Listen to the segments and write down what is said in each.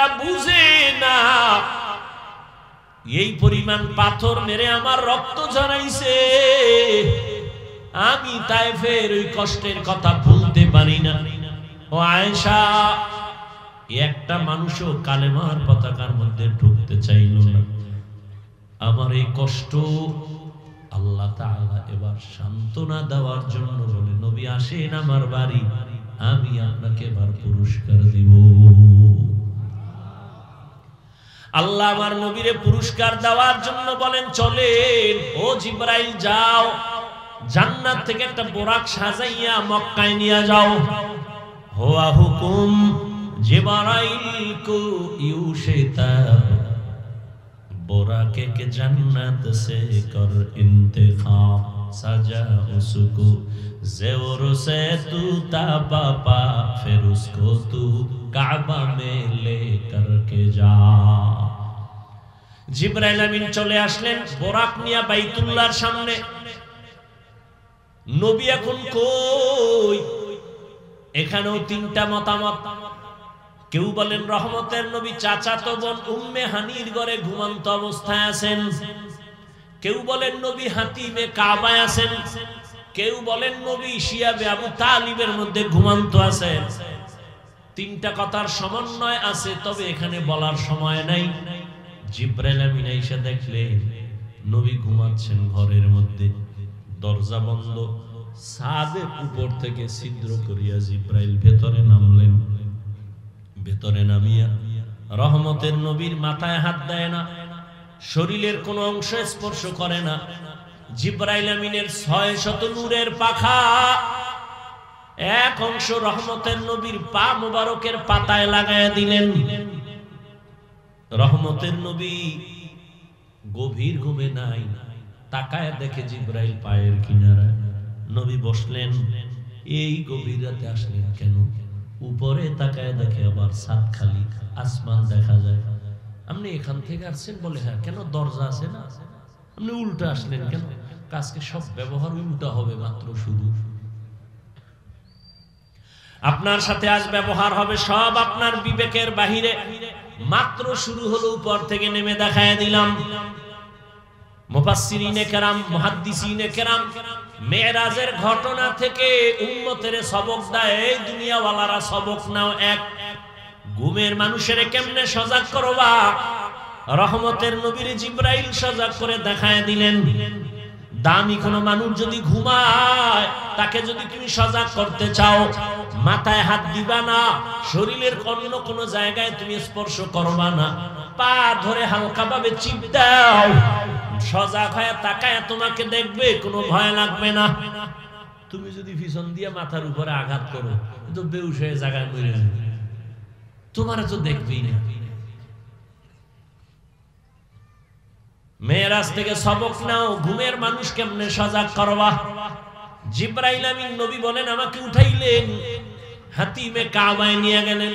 এরা বুঝে না এই পরিমাণ পাথর মেরে আমার রক্ত ঝরাইছে, আমি তায়েফের ওই কষ্টের কথা ভুলতে পারি না। ও আয়েশা, একটা মানুষও কালেমার পতাকার মধ্যে ঢুকতে চাইল না। আমার এই কষ্ট আল্লাহ তাআলা এবার সান্ত্বনা দেওয়ার জন্য বলে, নবী আসেন আমার বাড়ি, আমি আপনাকে এবার পুরস্কার দিব। আল্লাহ আমার নবীরে পুরস্কার দেওয়ার জন্য বলেন, চলেন ও জিবরাইল যাও, জান্নাত থেকে একটা বোরাক সাজাইয়া মক্কায় নিয়ে যাও। হুয়া হুকুম জিবরাইল কো ইউশিতা बोराके के जन्नत से कर इंतखाब सजा उसको ज़ेवर से तू ताबा फिर उसको तू काबा में ले करके जा। जिब्राइल आमीन चले आसलेन बोराक निया বাইতুল্লাহর সামনে। নবী এখন কই? এখানেও তিনটা মতামত। কেউ বলেন রহমতের নবী চাচাতো বোন উম্মে হানির ঘরে ঘুমন্ত অবস্থায় আছেন, কেউ বলেন নবী হাতিমে কাবায় আছেন, কেউ বলেন নবী শিয়াবে আবু তালিবের মধ্যে ঘুমন্ত আছেন। তিনটা কথার সমন্বয় আছে, তবে এখানে বলার সময় নাই। জিবরাইল আমিন এসে দেখলেন নবী ঘুমাচ্ছেন ঘরের মধ্যে, দরজা বন্ধ। ছাদের উপর থেকে ছিদ্র করিয়া জিবরাইল ভেতরে নামলেন। ভেতরে নামিয়া রহমতের নবীর মাথায় হাত দেয় না, শরীরের কোন অংশ স্পর্শ করে না। জিবরাইল আমিনের 600 নূরের পাখা এক অংশ রহমতের নবীর পা মুবারকের পাতায় লাগায়া দিলেন। রহমতের নবী গভীর ঘুমে নাই, তাকায় দেখে জিবরাইল পায়ের কিনারায়। নবী বসলেন। এই গভীর রাতে আসলেন কেন? উপরে তাকায় দেখে আবার ছাদ খালি, আসমান দেখা যায়। আপনি এখান থেকে আসছেন? বলে হ্যাঁ। কেন? দরজা আছে না। আপনি উল্টা আসলেন কেন? আজকে সব ব্যবহার উল্টা হবে মাত্র শুরু। আপনার সাথে আজ ব্যবহার হবে সব আপনার বিবেকের বাহিরে, মাত্র শুরু হলো। উপর থেকে নেমে দেখায় দিলাম। মুফাসসিরিনে কেরাম, মুহাদ্দিসিনে কেরাম মেরাজের ঘটনা থেকে উম্মতের সবক দেয়। এই দুনিয়াওয়ালারা সবক নাও। এক, ঘুমের মানুষের কেমনে সজাগ করবা? রহমতের নবীর জিবরাইল সজাগ করে দেখায় দিলেন। দামি কোন মানুষ যদি ঘুমায়, তাকে যদি তুমি সজাগ করতে চাও, মাথায় হাত দিবা না, শরীরের অন্য কোন জায়গায় তুমি স্পর্শ করবা না, পা ধরে হালকা ভাবে চিপ দাও, সজাগ হয়ে তাকায় তোমাকে দেখবে, কোনো ভয় লাগবে না। তুমি যদি পিছন দিয়ে মাথার উপরে আঘাত করো, তো বেহুশ হয়ে জায়গায় মরে যাবে, তোমার তো দেখবেই না। মেরাজ থেকে সবক নাও, ঘুমের মানুষ কেমনে সজাগ করবা। জিবরাইল আমিন নবী বলেন আমাকে উঠাইলেন, হাতিমে কাবায় নিয়ে গেলেন।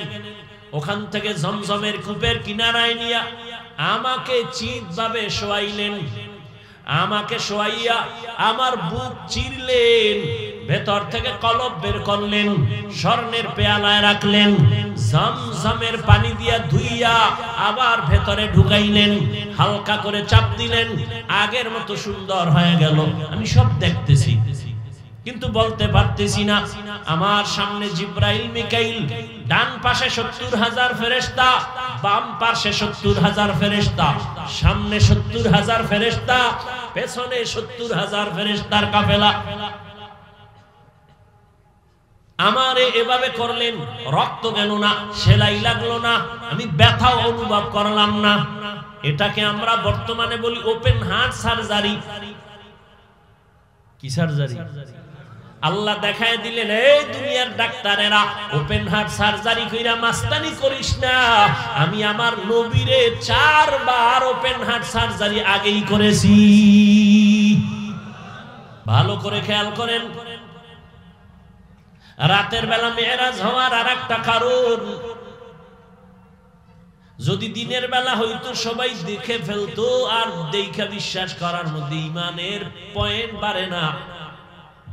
ওখান থেকে জমজমের কূপের কিনারায় নিয়ে আমাকে চিৎভাবে শোয়াইলেন। আমাকে শোয়াইয়া আমার বুক চিরলেন, ভেতর থেকে কলব বের করলেন, স্বর্ণের পেয়ালায় রাখলেন, জমজমের পানি দিয়া ধুইয়া আবার ভেতরে ঢুকাইলেন, হালকা করে চাপ দিলেন, আগের মতো সুন্দর হয়ে গেল। আমি সব দেখতেছি কিন্তু বলতে পারতেছি না। আমার সামনে জিবরাইল মিকাইল, ডান পাশে 70,000 ফেরেশতা, বাম পাশে 70,000 ফেরেশতা, সামনে 70,000 ফেরেশতা, পেছনে 70,000 ফেরেশতার কাফেলা। আমারে এভাবে করলেন, রক্ত গেল না, সেলাই লাগলো না, আমি ব্যথাও অনুভব করলাম না। এটাকে আমরা বর্তমানে বলি ওপেন হার্ট সার্জারি। কি সার্জারি? আল্লাহ দেখায় দিলেন, এই দুনিয়ার ডাক্তারেরা ওপেন হার্ট সার্জারি কইরা মাস্তানি করিস না। আমি আমার নবীরে 4 বার ওপেন হার্ট সার্জারি আগেই করেছি। ভালো করে খেয়াল করেন। রাতের বেলা মেরাজ হওয়ার আরেকটা কারণ, যদি দিনের বেলা হয়তো সবাই দেখে ফেলতো আর দেখা বিশ্বাস করার মধ্যে ঈমানের পয়েন্ট বাড়ে না,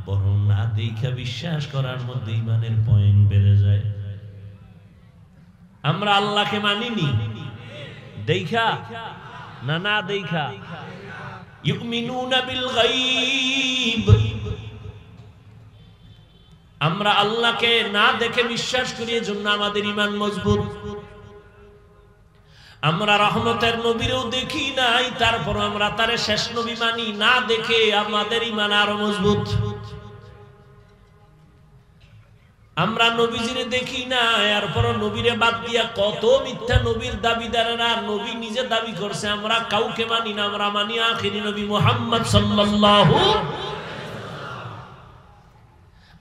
বরং না দেখা বিশ্বাস করার মধ্যে ঈমানের পয়েন্ট বেড়ে যায়। আমরা আল্লাহকে মানিনি দেখা না না দেখা ইউমিনুনা বিল গায়ব আমরা আল্লাহকে না দেখে বিশ্বাস করি এজন্য আমাদের ঈমান মজবুত আমরা রহমতের নবীরও দেখি নাই তারপর আমরা তারে শেষ নবী মানি না দেখে আমাদের ঈমান আরো মজবুত আমরা নবীজিরে দেখি না এরপর নবীরে বাদ দিয়া কত মিথ্যা নবীর দাবিদাররা নবী নিজে দাবি করছে আমরা কাউকে মানি না আমরা মানি আখিরি নবী মুহাম্মদ সাল্লাল্লাহু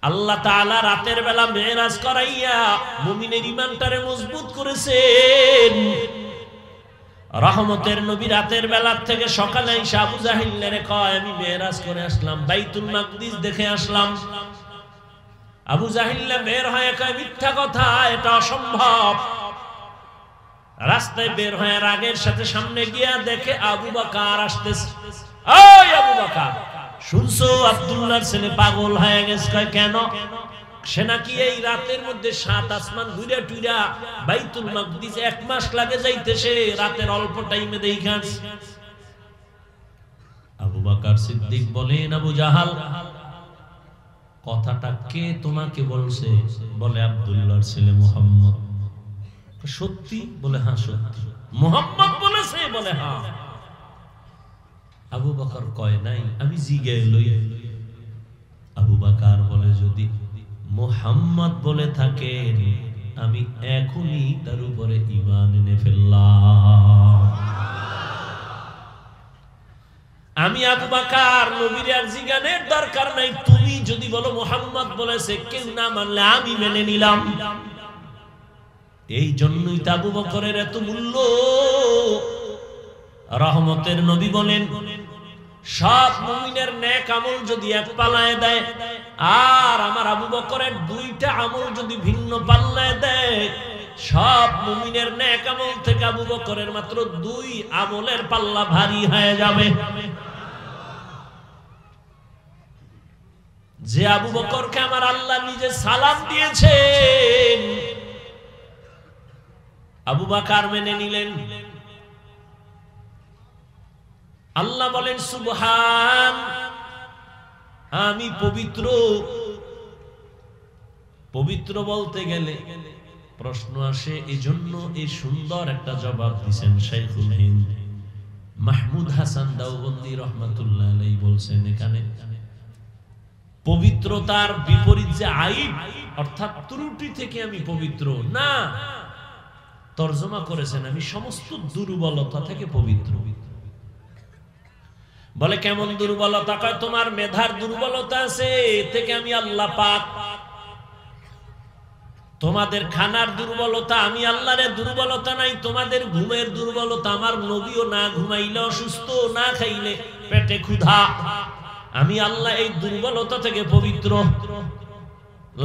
আল্লাহ তাআলা রাতের বেলা মেরাজ করাইয়া মুমিনের ঈমানটারে মজবুত করেছেন রহমতের নবী রাতের বেলা থেকে সকালে এসে আবু জাহিলের কয় আমি মেরাজ করে আসলাম বাইতুল মাকদিস দেখে আসলাম আবু জাহিল্লা বের হয়ে কয় মিথ্যা কথা এটা অসম্ভব রাস্তায় বের হয়ে রাগের সাথে সামনে গিয়া দেখে আবু বকর আসতেছে ওই আবু বকর শুনছো আব্দুল্লাহর ছেলে পাগল হয়ে গেছে কয় কেন সে নাকি এই রাতের মধ্যে 7 আসমান ঘুরে টুইরা বাইতুল মাকদিস 1 মাস লাগে যাইতেছে রাতের অল্প টাইমে দেখাস আবু বকর সিদ্দিক বলেন আবু জাহাল কথাটা কে তোমাকে বলছে বলে আব্দুল্লাহর ছেলে মুহাম্মদ সত্যি বলে হ্যাঁ সত্যি মুহাম্মদ বলেছে বলে হ্যাঁ আবু বকর কয় নাই আমি জিজ্ঞাসা লই আবু বকর বলে যদি মুহাম্মদ বলে থাকেন আমি এখনই তার উপরে ঈমান এনে ফেললাম আমি আবু বকর নবীর আর জিজ্ঞানের দরকার নাই তুমি যদি বলো মুহাম্মদ বলেছে কেউ না মানলে আমি মেনে নিলাম এই জন্যই তো আবু বকরের এত মূল্য রহমতের নবী বলেন সব মুমিনের নেক আমল যদি এক পাল্লায় দেয় আর আমার আবু বকরের 2টা আমল যদি ভিন্ন পাল্লায় দেয় সব মুমিনের নেক আমল থেকে আবু বকরের মাত্র 2 আমলের পাল্লা ভারী হয়ে যাবে যে আবু বকরকে আমার আল্লাহ নিজে সালাম দিয়েছেন আবু বকর মেনে নিলেন আল্লাহ বলেন সুবহান আমি পবিত্র পবিত্র বলতে গেলে প্রশ্ন আসে এজন্য এই সুন্দর একটা জবাব দিবেন শাইখুল হিন্দ মাহমুদ হাসান দাওবন্দি রাহমাতুল্লাহ আলাইহি বলছেন এখানে পবিত্রতার বিপরীত যে আইব অর্থাৎ ত্রুটি থেকে আমি পবিত্র না তরজমা করেছেন আমি সমস্ত দুর্বলতা থেকে পবিত্র বলে কেমন দুর্বলতা কয় তোমার মেধার দুর্বলতা আছে থেকে আমি আল্লাহ পাক তোমাদের খানার দুর্বলতা আমি আল্লাহর দুর্বলতা নাই তোমাদের ঘুমের দুর্বলতা আমার নবীও না ঘুমাইলে অসুস্থ না খাইলে পেটে ক্ষুধা আমি আল্লাহ এই দুর্বলতা থেকে পবিত্র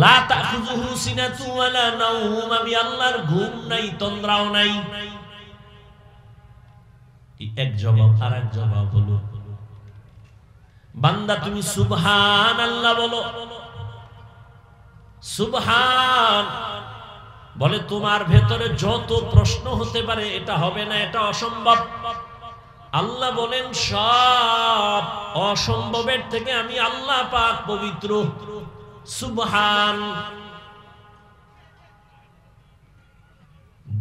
লা তাখুযুহু সিনাতু ওয়ালা নাওম আমি আল্লাহর ঘুম নাই তন্দ্রাও নাই এক জবাব আর এক জবাব হলো বান্দা তুমি সুবহানাল্লাহ বলো সুবহান বলে তোমার ভেতরে যত প্রশ্ন হতে পারে এটা হবে না এটা অসম্ভব আল্লাহ বলেন সব অসম্ভবের থেকে আমি আল্লাহ পাক পবিত্র সুবহান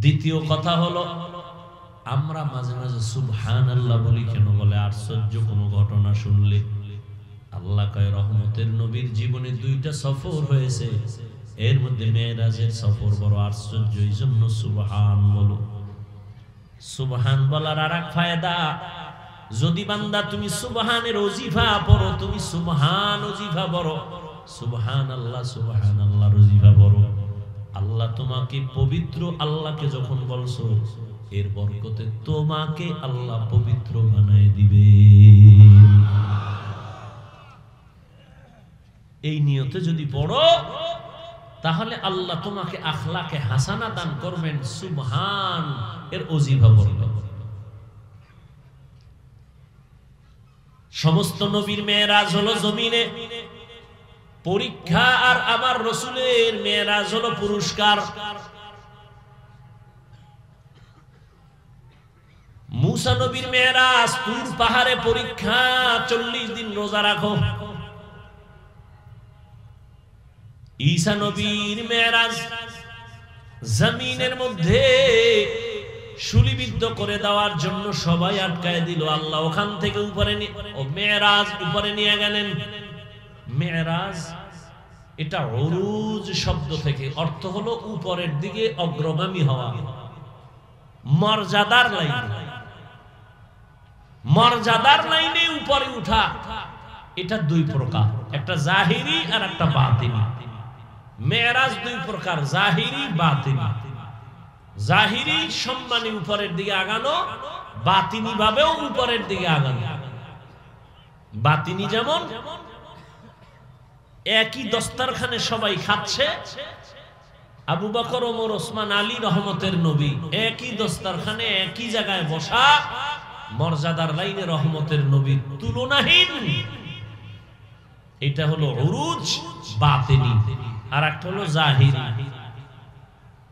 দ্বিতীয় কথা হলো আমরা মাঝে মাঝে সুবহানাল্লাহ বলি কেন বলে আশ্চর্য কোনো ঘটনা শুনলে আল্লাহ কয় রহমতের নবীর জীবনে 2টা সফর হয়েছে এর মধ্যে মেরাজের সফর বড় আশ্চর্য এইজন্য সুবহান বলো সুবহান বলার আরেক ফায়দা যদি বান্দা তুমি সুবহানের ওজিফা পড়ো তুমি সুবহান ওজিফা পড়ো সুবহানাল্লাহ ওজিফা পড়ো আল্লাহ তোমাকে পবিত্র আল্লাহকে যখন বলছো এর বরকতে তোমাকে আল্লাহ পবিত্র বানায় দিবে এই নিয়তে যদি পড়ো তাহলে আল্লাহ তোমাকে আখলাকে হাসানা দান করবেন সুবহান এর ওজিফা পড়বে সমস্ত নবীর মেরাজ হলো জমিনে পরীক্ষা আর আমার রাসূলের মেরাজ হলো পুরস্কার মুসা নবীর মেরাজ, তুর পাহাড়ে পরীক্ষা, 40 দিন রোজা রাখো। ঈসা নবীর মেরাজ, জমিনের মধ্যে শুলিবিদ্ধ করে দেওয়ার জন্য সবাই আটকায় দিল, আল্লাহ ওখান থেকে উপরে মেরাজ উপরে নিয়ে গেলেন। মেরাজ এটা উরুজ শব্দ থেকে, অর্থ হলো উপরের দিকে অগ্রগামী হওয়া, মর্যাদার লাইনে, মর্যাদার লাইনে উপরে উঠা। এটা দুই প্রকার, একটা জাহিরি আর একটা বাতিনি। মেরাজ দুই প্রকার, জাহিরি বাতিনি। জাহিরি সম্মানী উপরের দিকে আগানো, বাতিনি ভাবেও উপরের দিকে আগানো। বাতিনি যেমন একই দস্তরখানে সবাই খাচ্ছে, আবু বকর, ওমর, ওসমান, আলী রহমতের নবী একই দস্তরখানে একই জায়গায় বসা, মর্যাদার লাইনে রহমতের নবীর তুলনাহীন। এটা হলো উরুজ বাতিনি, আর একটা হলো জাহিরি।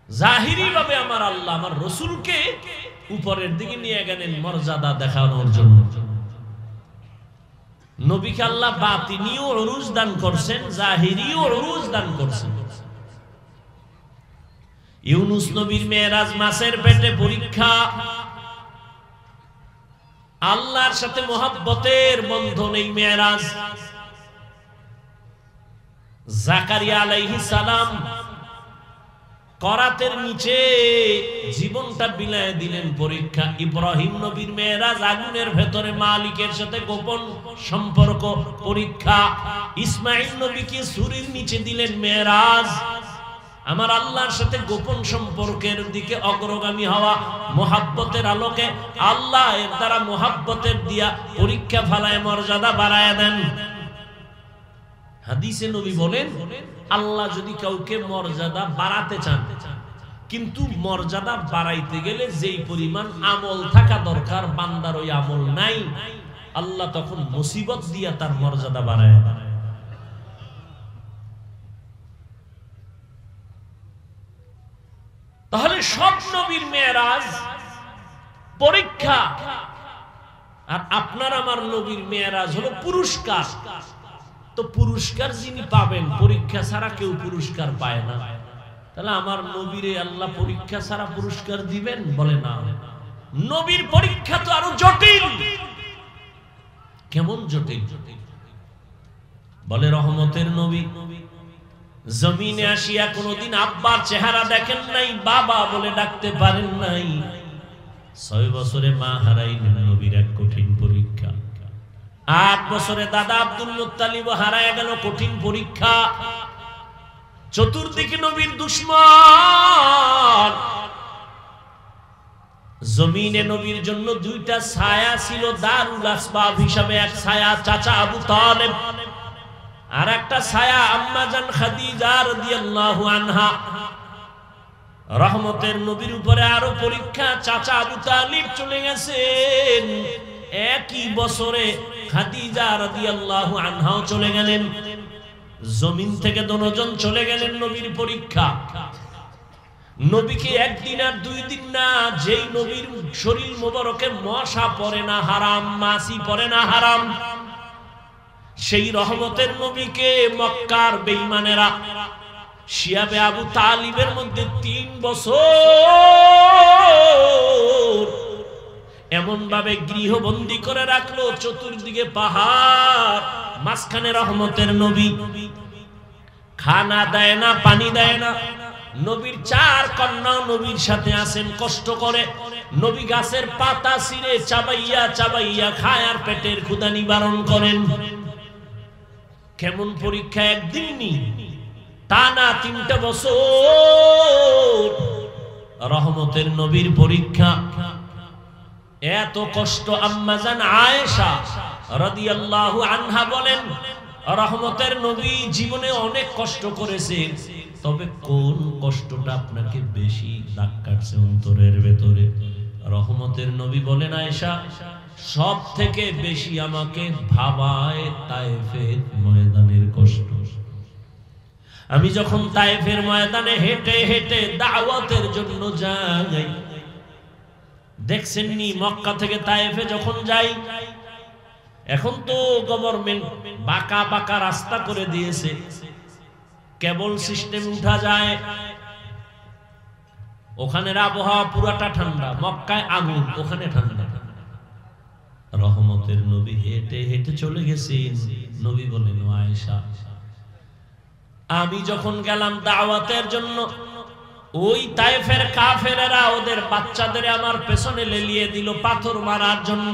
জাহিরি ভাবে আমার আল্লাহ আমার রসুলকে উপরের দিকে নিয়ে গেলেন মর্যাদা দেখানোর জন্য। নবীকে আল্লাহ বাতিনিও উরুজ দান করছেন, জাহিরিও উরুজ দান করছেন। ইউনুস নবীর মেরাজ মাছের পেটে পরীক্ষা, আল্লাহর সাথে মহব্বতের বন্ধন এই মেরাজ। জাকারিয়া আলাইহিস সালাম করাতের নিচে জীবনটা বিলায় দিলেন পরীক্ষা। ইব্রাহিম নবীর মেরাজ আগুনের ভেতরে মালিকের সাথে গোপন সম্পর্ক, পরীক্ষা। ইসমাইল নবীকে ছুরির নিচে দিলেন মেরাজ, আমার আল্লাহর সাথে গোপন সম্পর্কের দিকে অগ্রগামী হওয়া, মোহাব্বতের আলোকে আল্লাহ এর দ্বারা মোহাব্বতের দিয়া পরীক্ষা ফালায় মর্যাদা বাড়ায় দেন। হাদিসে নবী বলেন, আল্লাহ যদি কাউকে মর্যাদা বাড়াতে চান, কিন্তু মর্যাদা বাড়াইতে গেলে যেই পরিমাণ আমল থাকা দরকার বান্দার ওই আমল নাই, আল্লাহ তখন মুসিবত দিয়া তার মর্যাদা বাড়ায়। তাহলে সব নবীর মেরাজ পরীক্ষা, আর আপনার আমার নবীর মেরাজ হলো পুরস্কার। তো পুরস্কার যিনি পাবেন, পরীক্ষা ছাড়া কেউ পুরস্কার পায় না। তাহলে আমার নবীরে আল্লাহ পরীক্ষা ছাড়া পুরস্কার দিবেন? বলে না। নবীর পরীক্ষা তো আরো জটিল। কেমন জটিল? বলে রহমতের নবী জমিনে আসিয়া কোনদিন আব্বার চেহারা দেখেন নাই, বাবা বলে ডাকতে পারেন নাই। 6 বছরে মা হারাইলেন, নবীর এক কঠিন পরীক্ষা। 8 বছরে দাদা আব্দুল মুত্তালিব হারায় গেল, কঠিন পরীক্ষা। চতুর্দিকে নবীর দুশমন। জমিনে নবীর জন্য 2টা ছায়া ছিল দারুল আসবাব হিসাবে, এক ছায়া চাচা আবু তালেব, আর একটা ছায়া আম্মা জান খাদিজা রাদিয়াল্লাহু আনহা। রহমতের নবীর উপরে আরো পরীক্ষা, চাচা আবু তালিব চলে গেছেন, একই বছরে খাদিজা রাদিয়াল্লাহু আনহাও চলে গেলেন। জমিন থেকে দুজন চলে গেলেন, নবীর পরীক্ষা। নবীকে একদিন আর 2 দিন না, যেই নবীর শরীর মোবারকে মশা পড়ে না হারাম, মাছি পড়ে না হারাম, সেই রহমতের নবীকে মক্কার বেঈমানেরা শিয়াবে আবু তালিবের মধ্যে 3 বছর এমন ভাবে গৃহবন্দী করে রাখলো, চতুর্দিকে পাহাড়, মাঝখানে রহমতের নবী। খানা দেয় না, পানি দেয় না। নবীর 4 কন্যা নবীর সাথে আছেন, কষ্ট করে নবী গাছের পাতা ছিঁড়ে চাবাইয়া চাবাইয়া খায় আর পেটের ক্ষুধা নিবারণ করেন। কেমন পরীক্ষা! একদিন নি, টানা 3টা বছর রহমতের নবীর পরীক্ষা। এত কষ্ট। আম্মা জান আয়েশা রাদিয়াল্লাহু আনহা বলেন, রহমতের নবী জীবনে অনেক কষ্ট করেছেন, তবে কোন কষ্টটা আপনাকে বেশি দাগ কাটছে অন্তরের ভেতরে? রহমতের নবী বলেন, আয়েশা, সব থেকে বেশি আমাকে ভাবায় তায়েফের ময়দানের কষ্ট। আমি যখন তায়েফের ময়দানে হেঁটে হেঁটে দাওয়াতের জন্য যাই, দেখছেননি মক্কা থেকে তায়েফে যখন যাই, এখন তো গভর্নমেন্ট বাঁকা বাঁকা রাস্তা করে দিয়েছে, কেবল সিস্টেম উঠা যায়। ওখানের আবহাওয়া পুরাটা ঠান্ডা, মক্কায় আগুন, ওখানে ঠান্ডা। রহমতের নবী হেঁটে হেঁটে চলে গেছেন। নবী বলেন, আয়েশা, আমি যখন গেলাম দাওয়াতের জন্য, ওই তায়েফের কাফেরেরা ওদের বাচ্চাদের আমার পেছনে লেলিয়ে দিল পাথর মারার জন্য।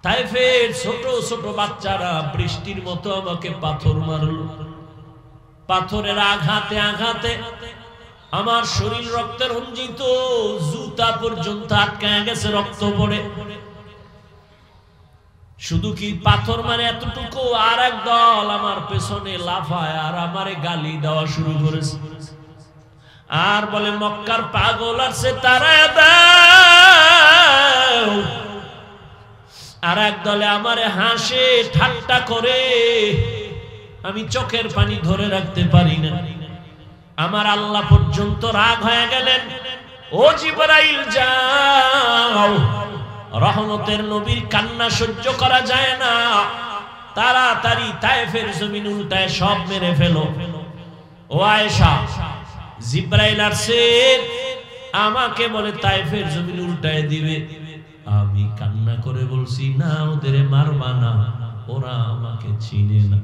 তায়েফের ছোট ছোট বাচ্চারা বৃষ্টির মতো আমাকে পাথর মারলো। পাথরের আঘাতে আঘাতে আমার শরীর রক্তে রঞ্জিত, জুতা পর্যন্ত আটকায় গেছে, রক্ত পড়ে। শুধু কি পাথর মানে এতটুকু, আর এক দল আমার পেছনে লাফায় আর আমারে গালি দেওয়া শুরু করেছে, আর বলে, মক্কার পাগল আছে তারা দাও। আর এক দলে আমারে হাসে ঠাট্টা করে, আমি চোখের পানি ধরে রাখতে পারি না। আমার আল্লাহ পর্যন্ত রাগ হয়ে গেলেন, ও জিবরাইল যাও, রহমতের নবীর কান্না সহ্য করা যায় না, তাড়াতাড়ি তায়েফের জমিন উল্টায় সব মেরে ফেলো। ও আয়েশা, জিবরাইল আসছে, আমাকে বলে তায়েফের জমিন উল্টায় দিবে। আমি কান্না করে বলছি, না, ওদের মারবা না, ওরা আমাকে চিনে না।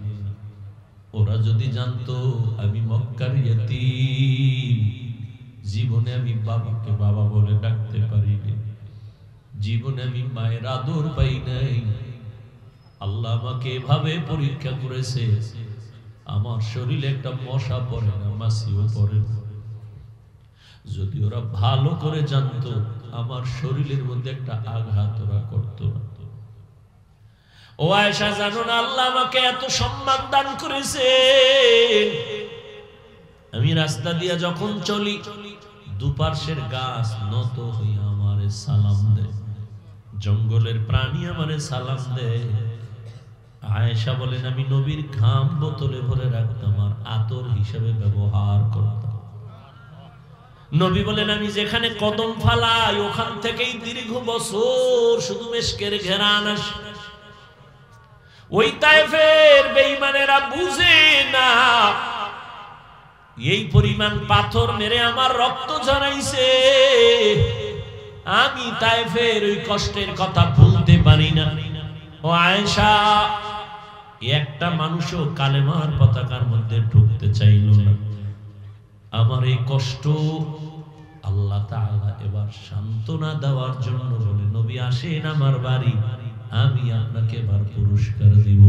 ওরা যদি জানতো আমি মক্কার ইয়তীম, জীবনে আমি বাবাকে বাবা বলে ডাকতে পারিনি, জীবনে আমি মায়ের আদর পাই নাই। আল্লাহ আমাকে এভাবে পরীক্ষা করেছে, আমার শরীরে একটা মশা পড়ে না, মাছিও পড়ে না। যদি ওরা ভালো করে জানতো আমার শরীরের মধ্যে একটা আঘাত ওরা করতো না। ও আয়েশা, জানো না আল্লাহ আমাকে এত সম্মান দান করেছে, আমি রাস্তা দিয়ে যখন চলি দুপার্শ্বের গাছ নত হইয়া আমারে সালাম দেয়, জঙ্গলের প্রাণী আমারে সালাম দেয়। আয়েশা বলেন, আমি নবীর ঘাম বোতলে ভরে রাখতাম আর আতর হিসেবে ব্যবহার করতাম। নবী বলেন, আমি যেখানে কদম ফালাই ওখান থেকেই দীর্ঘ বছর শুধু মেশকের ঘেরান আসে। ওই তায়েফের বেঈমানেরা বুঝে না এই পরিমাণ পাথর মেরে আমার রক্ত ঝরাইছে, আমি তায়েফের ওই কষ্টের কথা ভুলতে পারি না। ও আয়েশা, একটা মানুষও কালেমার পতাকার মধ্যে ঢুকতে চাইল না। আমার এই কষ্ট আল্লাহ তাআলা এবার সান্ত্বনা দেওয়ার জন্য বলে, নবী আসেন আমার বাড়ি, আমি আপনাকে এবার পুরস্কার দিব।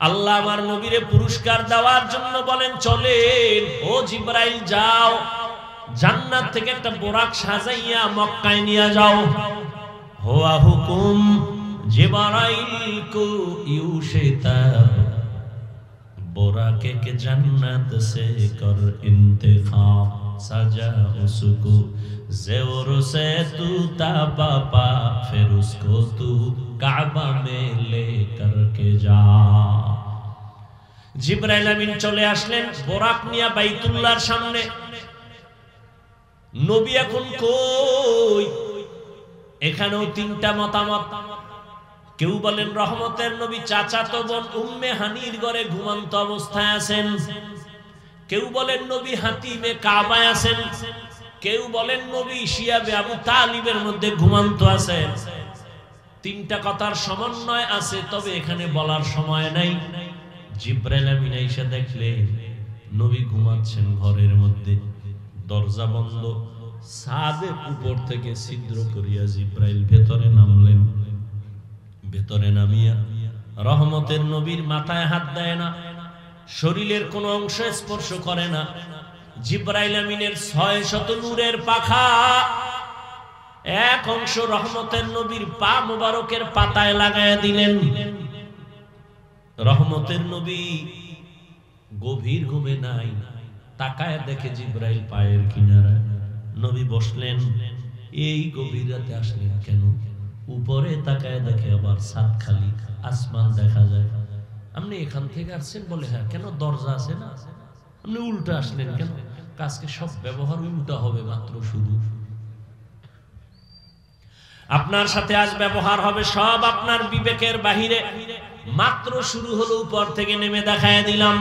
আল্লাহ আমার নবীরে পুরস্কার দেওয়ার জন্য বলেন, চলেন ও জিবরাইল যাও, জান্নাত থেকে একটা বোরাক সাজাইয়া মক্কায় নিয়ে যাও। হুয়া হুকুম জিবরাইল কো ইউশিতা, बोराके के जन्नत से कर इंतखाब, सजा उसको ज़ेवर से तू तापा, फिर उसको तू काबा में ले करके जा। जिब्राइल आमीन चले आसलेन बोराक निया বাইতুল্লাহর সামনে। নবী এখন কই? এখানেও তিনটা মতামত। কেউ বলেন রহমতের নবী চাচাতো বোন উম্মে হানির ঘরে ঘুমন্ত অবস্থায় আছেন, কেউ বলেন নবী হাতিমে কাবায় আছেন, কেউ বলেন নবী শিয়াবে আবু তালিবের মধ্যে ঘুমন্ত আছেন। তিনটা কথার সমন্বয় আছে, তবে এখানে বলার সময় নাই। জিবরাইল আমিন এসে দেখলেন নবী ঘুমাচ্ছেন ঘরের মধ্যে, দরজা বন্ধ। ছাদের উপর থেকে ছিদ্র করিয়া জিবরাইল ভেতরে নামলেন। ভেতরে নামিয়া রহমতের নবীর মাথায় হাত দেয় না, শরীরের কোন অংশ স্পর্শ করে না। জিবরাইল আমিনের 600 নূরের পাখা এক অংশ রহমতের নবীর পা মুবারকের পাতায় লাগায়া দিলেন। রহমতের নবী গভীর ঘুমে নাই, তাকায় দেখে জিবরাইল পায়ের কিনারায়। নবী বসলেন। এই গভীর রাতে আসলেন কেন? উপরে তাকায় দেখে আবার ছাদ খালি, আসমান দেখা যায়। আপনি এখান থেকে আসছেন? বলে হ্যাঁ। কেন? দরজা আছে না? আপনি উল্টো আসলেন কেন? আজকে সব ব্যবহার উল্টা হবে মাত্র শুরু। আপনার সাথে আজ ব্যবহার হবে সব আপনার বিবেকের বাহিরে, মাত্র শুরু হলো উপর থেকে নেমে দেখায় দিলাম।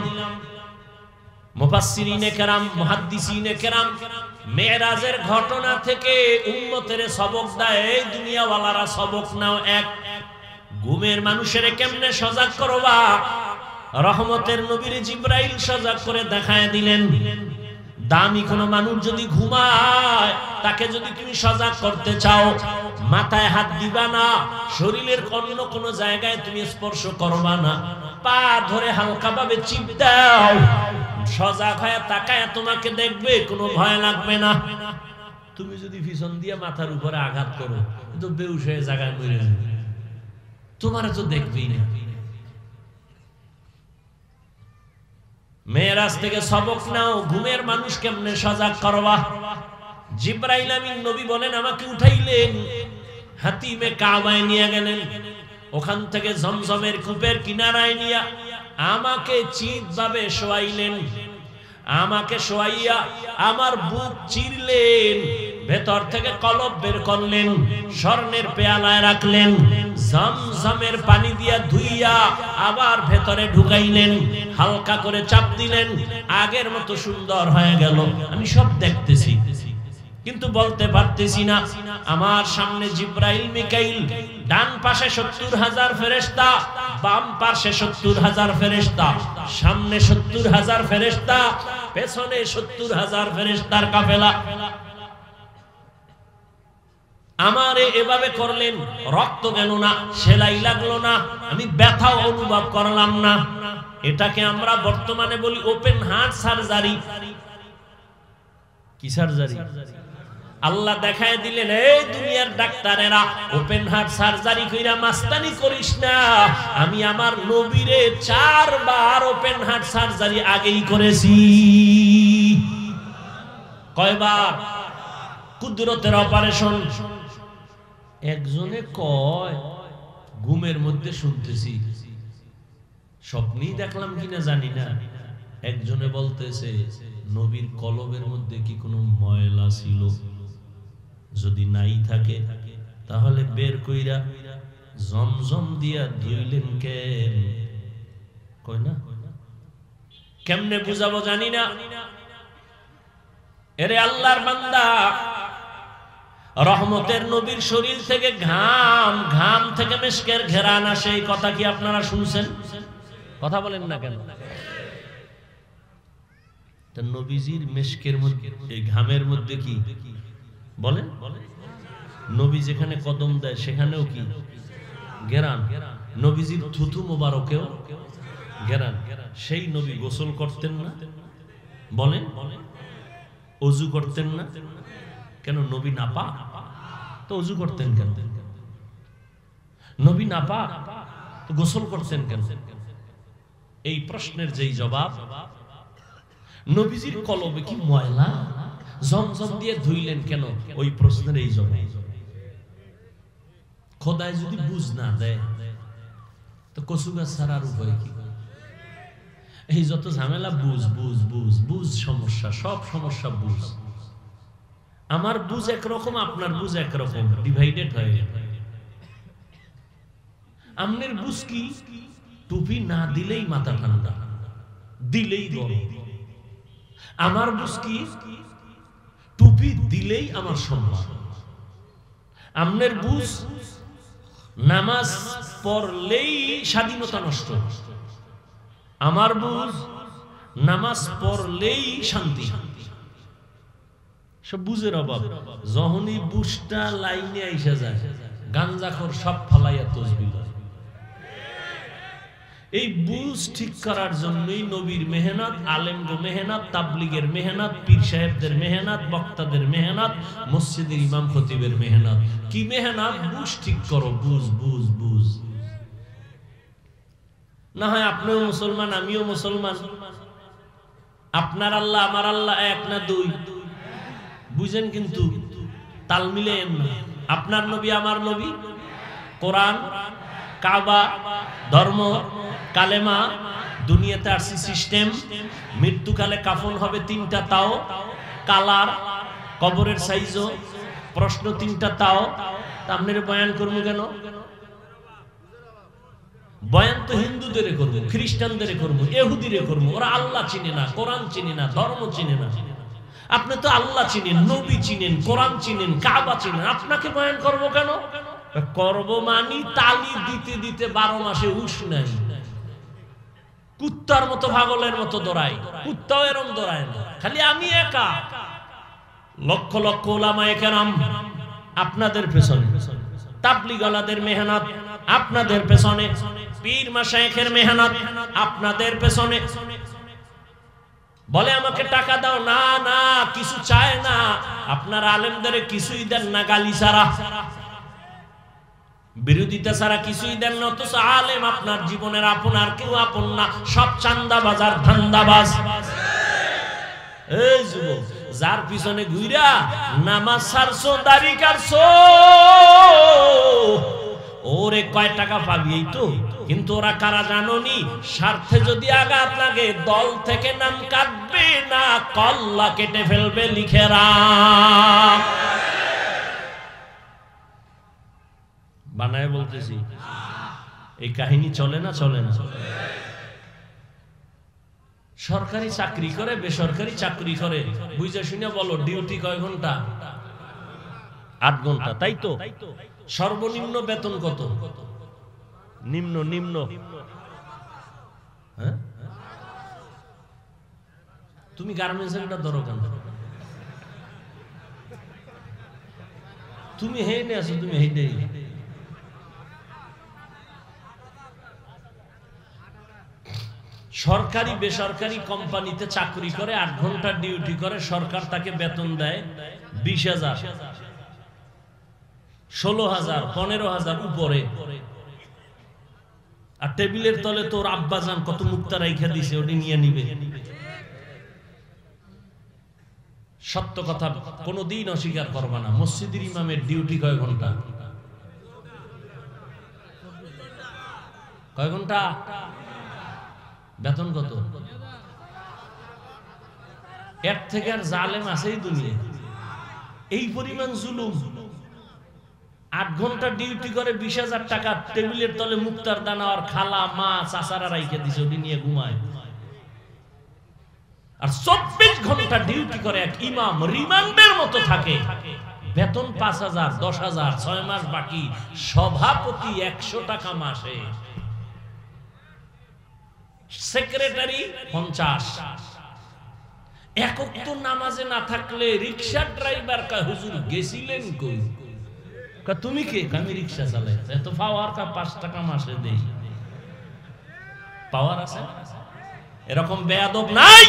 মুফাসসিরিনে কেরাম, মুহাদ্দিসিনে কেরাম মেরাজের ঘটনা থেকে উম্মতের সবক দেয়, এই দুনিয়াওয়ালারা সবক নাও। এক, ঘুমের মানুষের কেমনে সজাগ করবা, রহমতের নবীর জিবরাইল সজাগ করে দেখায় দিলেন। দামি কোন মানুষ যদি ঘুমায়, তাকে যদি তুমি সজাগ করতে চাও, মাথায় হাত দিবা না, শরীরের অন্য কোন জায়গায় তুমি স্পর্শ করবা না, পা ধরে হালকা ভাবে চিপ দাও, সজাগ হয়ে তাকায় তোমাকে দেখবে, কোনো ভয় লাগবে না। তুমি যদি পিছন দিয়ে মাথার উপরে আঘাত করো, তো বেহুশ হয়ে জায়গায় মরে যাবে, তোমার তো দেখবেই না। মেরাজ থেকে সবক নাও, ঘুমের মানুষ কেমনে সজাগ করবা। জিবরাইল আমিন নবী বলেন, আমাকে উঠাইলেন, হাতিমে কাবায় নিয়ে গেলেন, ওখান থেকে জমজমের কূপের কিনারায় নিয়ে আমাকে চিৎভাবে শোয়াইলেন। আমাকে শোয়াইয়া আমার বুক চিরলেন, ভেতর থেকে কলব বের করলেন, স্বর্ণের পেয়ালায় রাখলেন, জমজমের পানি দিয়া ধুইয়া আবার ভেতরে ঢুকাইলেন, হালকা করে চাপ দিলেন, আগের মতো সুন্দর হয়ে গেল। আমি সব দেখতেছি কিন্তু বলতে পারতেছি না। আমার সামনে জিবরাইল মিকাইল, ডান পাশে ৭০,০০০ ফেরেশতা, বাম পাশে ৭০,০০০ ফেরেশতা, সামনে ৭০,০০০ ফেরেশতা, পেছনে ৭০,০০০ ফেরেশতার কাফেলা। আমারে এভাবে করলেন, রক্ত গেল না, সেলাই লাগলো না, আমি ব্যথাও অনুভব করলাম না। এটাকে আমরা বর্তমানে বলি ওপেন হার্ট সার্জারি। কি সার্জারি? আল্লাহ দেখায় দিলেন, এই দুনিয়ার ডাক্তারেরা ওপেন হার্ট সার্জারি কইরা মাস্তানি করিস না, আমি আমার নবীরে ৪ বার ওপেন হার্ট সার্জারি আগেই করেছি। কয়বার? কুদরতের অপারেশন। একজনে কয়, ঘুমের মধ্যে শুনতেছি, স্বপ্নই দেখলাম কিনা জানি না। একজনে বলতেছে, নবীর কলবের মধ্যে কি কোনো ময়লা ছিল? যদি নাই থাকে তাহলে বের কইরা জমজম দিয়া ধুইলেন কেন? কয় না, কেমনে বুঝাবো জানি না। এরে আল্লাহর বান্দা, রহমতের নবীর শরীর থেকে ঘাম, ঘাম থেকে মিশকের ঘেরান আসে, এই কথা কি আপনারা শুনছেন? কথা বলেন না কেন? নবীজির মিশকের মধ্যে, এই ঘামের মধ্যে কি বলেন? নবী যেখানে কদম দেয় সেখানেও কি ঘেরান? নবীজির থুথু মোবারকেও ঘেরান। সেই নবী গোসল করতেন না? বলেন। অজু করতেন না কেন? নবী নাপাক, তো অজু করতেন কেন? নবী নাপাক, তো গোসল করতেন কেন? এই প্রশ্নের যেই জবাব, নবীজির কলবে কি ময়লা? জমজম দিয়ে ধুইলেন কেন? ওই প্রশ্নের এই জবাব। খোদায় যদি বুঝ না দেয় তো কচু গাছ ছাড়ার উপায় কি? এই যত ঝামেলা, বুঝ বুঝ বুঝ বুঝ, সমস্যা, সব সমস্যা বুঝ। আমার বুঝ একরকম, আপনার বুঝ একরকম, ডিভাইডেড হয়ে গেল। আমনের বুঝ কি? টুপি না দিলেই মাথা ঠান্ডা, দিলেই গরম। আমার বুঝ কি? টুপি দিলেই আমার সম্মান। আমনের বুঝ নামাজ পড়লেই স্বাধীনতা নষ্ট। আমার বুঝ নামাজ পড়লেই শান্তি। সব বুঝের অভাব। যখনই বুঝটা লাইনে আইসা যায়, গাঞ্জাখোর সব ফালাইয়া তসবিহ। এই বুঝ ঠিক করার জন্যই নবীর মেহনত, আলেমদের মেহনত, তাবলীগের মেহনত, পীর সাহেবদের মেহনত, বক্তাদের মেহনত, মসজিদের ইমাম খতিবের মেহনত। কি মেহনত? বুঝ ঠিক করো, বুঝ বুঝ বুঝ। না হয় আপনিও মুসলমান, আমিও মুসলমান, আপনার আল্লাহ আমার আল্লাহ এক না দুই, বুঝেন কিন্তু তাল মিলেন না। আপনার নবী আমার নবী, কোরআন, কাবা, ধর্ম, কালেমা, দুনিয়াতে আসছি সিস্টেম, মৃত্যুকালে কাফন হবে 3টা, তাও কালার, কবরের সাইজও, প্রশ্ন 3টা, তাও আপনার বয়ান করবো কেন? বয়ান তো হিন্দুদের করবো, খ্রিস্টানদের করবো, ইহুদিরে করবো। ওরা আল্লাহ চিনে না, কোরআন চিনে না, ধর্ম চিনে না। আপনি তো আল্লাহ চিনেন, নবী চিনেন, কোরআন চিনেন, কাবা চিনেন, আপনাকে বয়ান করবো কেন? করবো মানি তালি দিতে দিতে 12 মাসে উস নাই। কুত্তার মতো পাগলের মতো দৌড়ায়, কুত্তাও এরম দৌড়ায় না, খালি আমি একা। লক্ষ লক্ষ ওলামায়ে কেরাম আপনাদের পেছনে, তাবলীগওয়ালাদের মেহনত আপনাদের পেছনে, পীর মাশায়েখের মেহনত আপনাদের পেছনে। বলে আমাকে টাকা দাও, না না কিছু চায় না। আপনার আলেমদের কিছুই দেন না, গালি ছাড়া, বিরোধিতা ছাড়া কিছুই দেন না। অথচ আলেম আপনার জীবনের আপন, আর কেউ আপন না, সব চান্দাবাজ আর ধান্দাবাজ। এই যুবক, যার পিছনে ঘুরা নামাজ ছাড়ছো, দাড়ি কাটছো, ওরে কয় টাকা পাবি এই তো। কিন্তু ওরা কারা জানোনি? স্বার্থে যদি আঘাত লাগে দল থেকে নাম কাটবে না, কল্লা কেটে ফেলবে, লিখে রাখ। বানায় বলতেছি, এই কাহিনী চলে না? চলে না? সরকারি চাকরি করে, বেসরকারি চাকরি করে, বুঝে শুনে বলো ডিউটি কয় ঘন্টা? 8 ঘন্টা, তাই তো? সর্বনিম্ন বেতন কত? নিম্ন নিম্ন, হ্যাঁ? তুমি গার্মেন্টসের একটা ধরো কেন? তুমি হেঁটে আসো, তুমি হেঁটে। সরকারি বেসরকারি কোম্পানিতে চাকরি করে, 8 ঘন্টা ডিউটি করে, সরকার তাকে বেতন দেয় 20,000, 16,000, 15,000 উপরে। আর টেবিলের তলে তোর আব্বাজান কত মুক্তা রাইখা দিছে, ওটি নিয়ে নিবে। সত্য কথা কোনদিন অস্বীকার করবা না। মসজিদের ইমামের ডিউটি কয় ঘন্টা? কয় ঘন্টা? বেতন কত? এর থেকে আর জালেম আছে এই দুনিয়ায়? এই পরিমাণ জুলুম। 8 ঘন্টা ডিউটি করে 20,000 টাকা, টেবিলের তলে মুক্তার দানা আর খালা মা চাচারা রাইখে দিছে, ওটি নিয়ে ঘুমায়। আর 24 ঘন্টা ডিউটি করে এক ইমাম, রিমান্ডের মতো থাকে, বেতন 5,000, 10,000, 6 মাস বাকি, সভাপতি 100 টাকা মাসে, সেক্রেটারি 50। এক ওয়াক্ত নামাজে না থাকলে রিকশা ড্রাইভার কা হুজুর গেছিলেন কই? তুমি কে? আমি রিকশা চালাই। এত পাওয়ার কা 5 টাকা মাসে দেই, পাওয়ার আছে? এরকম বেয়াদব নাই।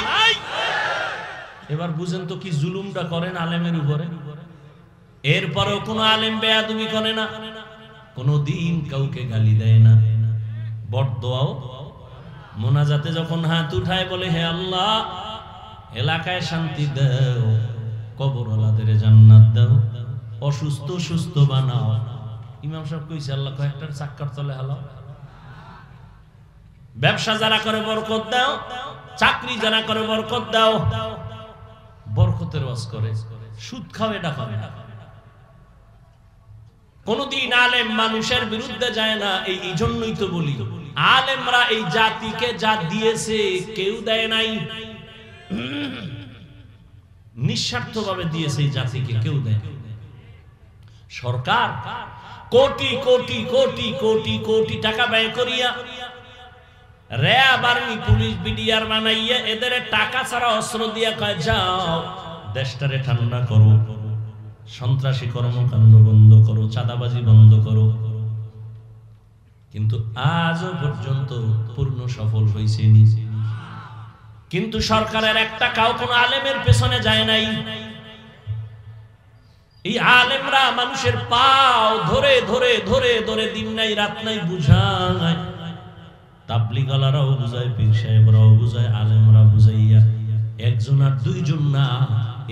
এবার বুঝেন তো কি জুলুমটা করেন আলেমের উপরে। এরপরেও কোন আলেম বেয়াদবি করে না, কোনদিন কাউকে গালি দেয় না, বরদোয়াও মোনাজাতে যখন হাত উঠায় বলে, হে আল্লাহ এলাকায় শান্তি দাও, কবরওয়ালাদের জান্নাত দাও, অসুস্থ সুস্থ বানাও। ইমাম সাহেব কইছে আল্লাহ কয়েকটার চাক্কার তলে হালাও। ব্যবসা যারা করে বরকত দাও, চাকরি যারা করে বরকত দাও। বরকতের ওয়াজ করে, সুদ খাও, এটা খাবে না। কোনদিন আলেম মানুষের বিরুদ্ধে যায় না। এই জন্যই তো বলি, আলেমরা এই জাতিকে যা দিয়েছে কেউ দেয় নাই, নিঃস্বার্থভাবে দিয়েছে এই জাতিকে, কেউ দেয়। সরকার কোটি কোটি কোটি কোটি কোটি টাকা ব্যয় করিয়া র্যাব, আর্মি, পুলিশ, বিডিআর বানাইয়া এদের টাকা ছাড়া অস্ত্র দিয়া কয় যাও দেশটারে ঠান্ডা করো, সন্ত্রাসী কর্মকাণ্ড বন্ধ করো, চাঁদাবাজি বন্ধ করো। কিন্তু আজও পর্যন্ত পূর্ণ সফল হয়েছে নি। কিন্তু সরকারের একটা কাউ কোন আলেমের পেছনে যায় নাই। এই আলেমরা মানুষের পাও ধরে ধরে ধরে ধরে দিন নাই রাত নাই বুঝায়। তাবলীগওয়ালারাও বুঝায়, পীর সাহেবরাও বুঝায়, আলেমরা বুঝাইয়া একজন আর দুইজন না,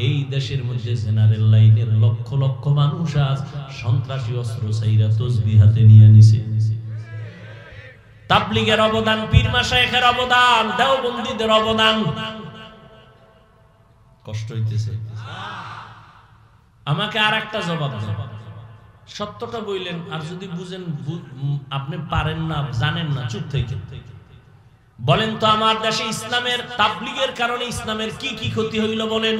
এই দেশের মধ্যে জেনারেল লাইনের লক্ষ লক্ষ মানুষ আজ সন্ত্রাসী অস্ত্র চাইরা তসবিহ হাতে নিয়ে নিছে। তাবলীগের অবদান, পীর মাশায়েখের অবদান, দেওবন্দীদের অবদান। কষ্ট হইতেছে? আমাকে আর একটা জবাব দেন, সত্যটা বললেন, আর যদি বুঝেন আপনি পারেন না, জানেন না, চুপ থেকে বলেন তো আমার দেশে ইসলামের তাবলীগের কারণে ইসলামের কি কি ক্ষতি হইল বলেন?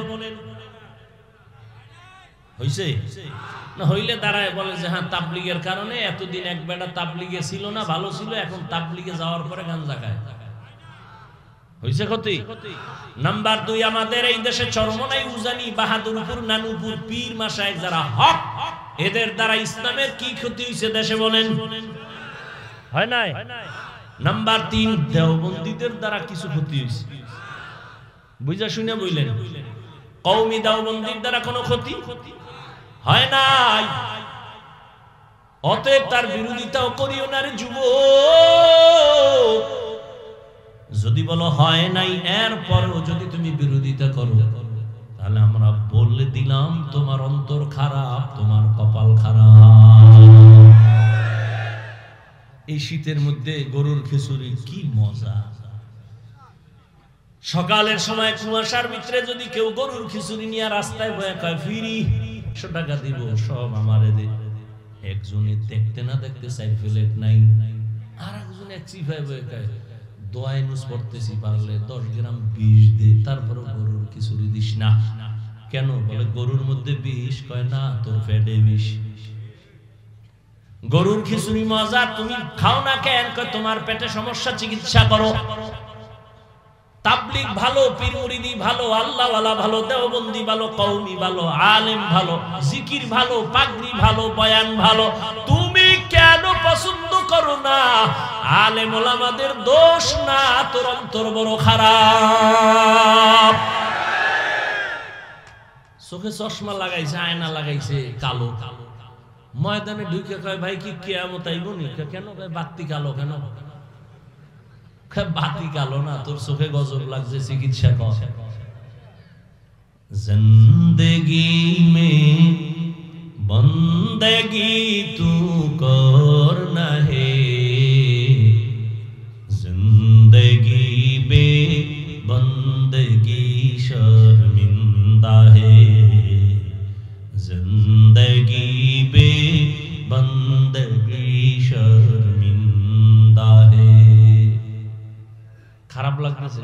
হইছে না? হইলে দাঁড়ায় বলে যে হ্যাঁ তাবলীগের কারণে এতদিন এক বেটা তাবলীগে ছিল না, ভালো ছিল, এখন তাবলীগে যাওয়ার পরে গাঞ্জা খায়। হইছে ক্ষতি? নাম্বার 2, আমাদের এই দেশে চরমনাই, উজানি, বাহাদুরপুর, নানুপুর পীর মাশায়েখ যারা হক, এদের দ্বারা ইসলামের কি ক্ষতি হইছে দেশে বলেন? হয় নাই? নাম্বার 3, দেওবন্দীদের দ্বারা কিছু ক্ষতি হইছে। বুঝা শুনে বললেন, কওমি দেওবন্দীর দ্বারা কোনো ক্ষতি হয় নাই। অতএব তার বিরোধিতাও করিও না রে যুবক। যদি বলো হয় নাই, এরপরও যদি তুমি বিরোধিতা করো, তাহলে আমরা বলে দিলাম তোমার অন্তর খারাপ, তোমার কপাল খারাপ। এই শীতের মধ্যে গরুর খিচুড়ি কি মজা! সকালের সময় কুয়াশার ভিতরে যদি কেউ গরুর খিচুড়ি নিয়ে রাস্তায় বয়ে কয় ফিরি 100 টাকা দিব, সব আমারে দে। একজনে দেখতে না দেখতে 4 প্লেট নাই, আর একজন এক চিফায় বয়ে কয় দোয়ায় নুস পড়তেছি, পারলে 10 গ্রাম বিষ দে, তারপরে গরুর খিচুড়ি দিস না। কেন? বলে গরুর মধ্যে বিষ। কয় না, তোর পেটে বিষ। গরুর খিচুড়ি মজা, তুমি খাও না কেন? কয় তোমার পেটে সমস্যা, চিকিৎসা করো। তাবলীগ ভালো, পীর মুরিদি ভালো, আল্লাহওয়ালা ভালো, দেওবন্দি ভালো, কওমি ভালো, আলেম ভালো, জিকির ভালো, পাগড়ি ভালো, বয়ান ভালো, তুমি কেন পছন্দ করো না? আলেম ওলামাদের দোষ না, তোর অন্তর বড় খারাপ। চোখে চশমা লাগাইছে, আয়না লাগাইছে কালো, ময়দানে ঢুকে কয় ভাই কি কিয়ামত আইব নি? কেন? কয় বাতি কালো। কেন? বাতি কালো না, তোর চোখে গজব লাগছে, চিকিৎসা কর। জিন্দেগি মে বন্দেগি তু করনা হে, জিন্দেগি বে বন্দেগি শর্মিন্দা হে, জিন্দেগি বে বন্দেগি শর্মিন্দা হে। খারাপ লাগতেছে?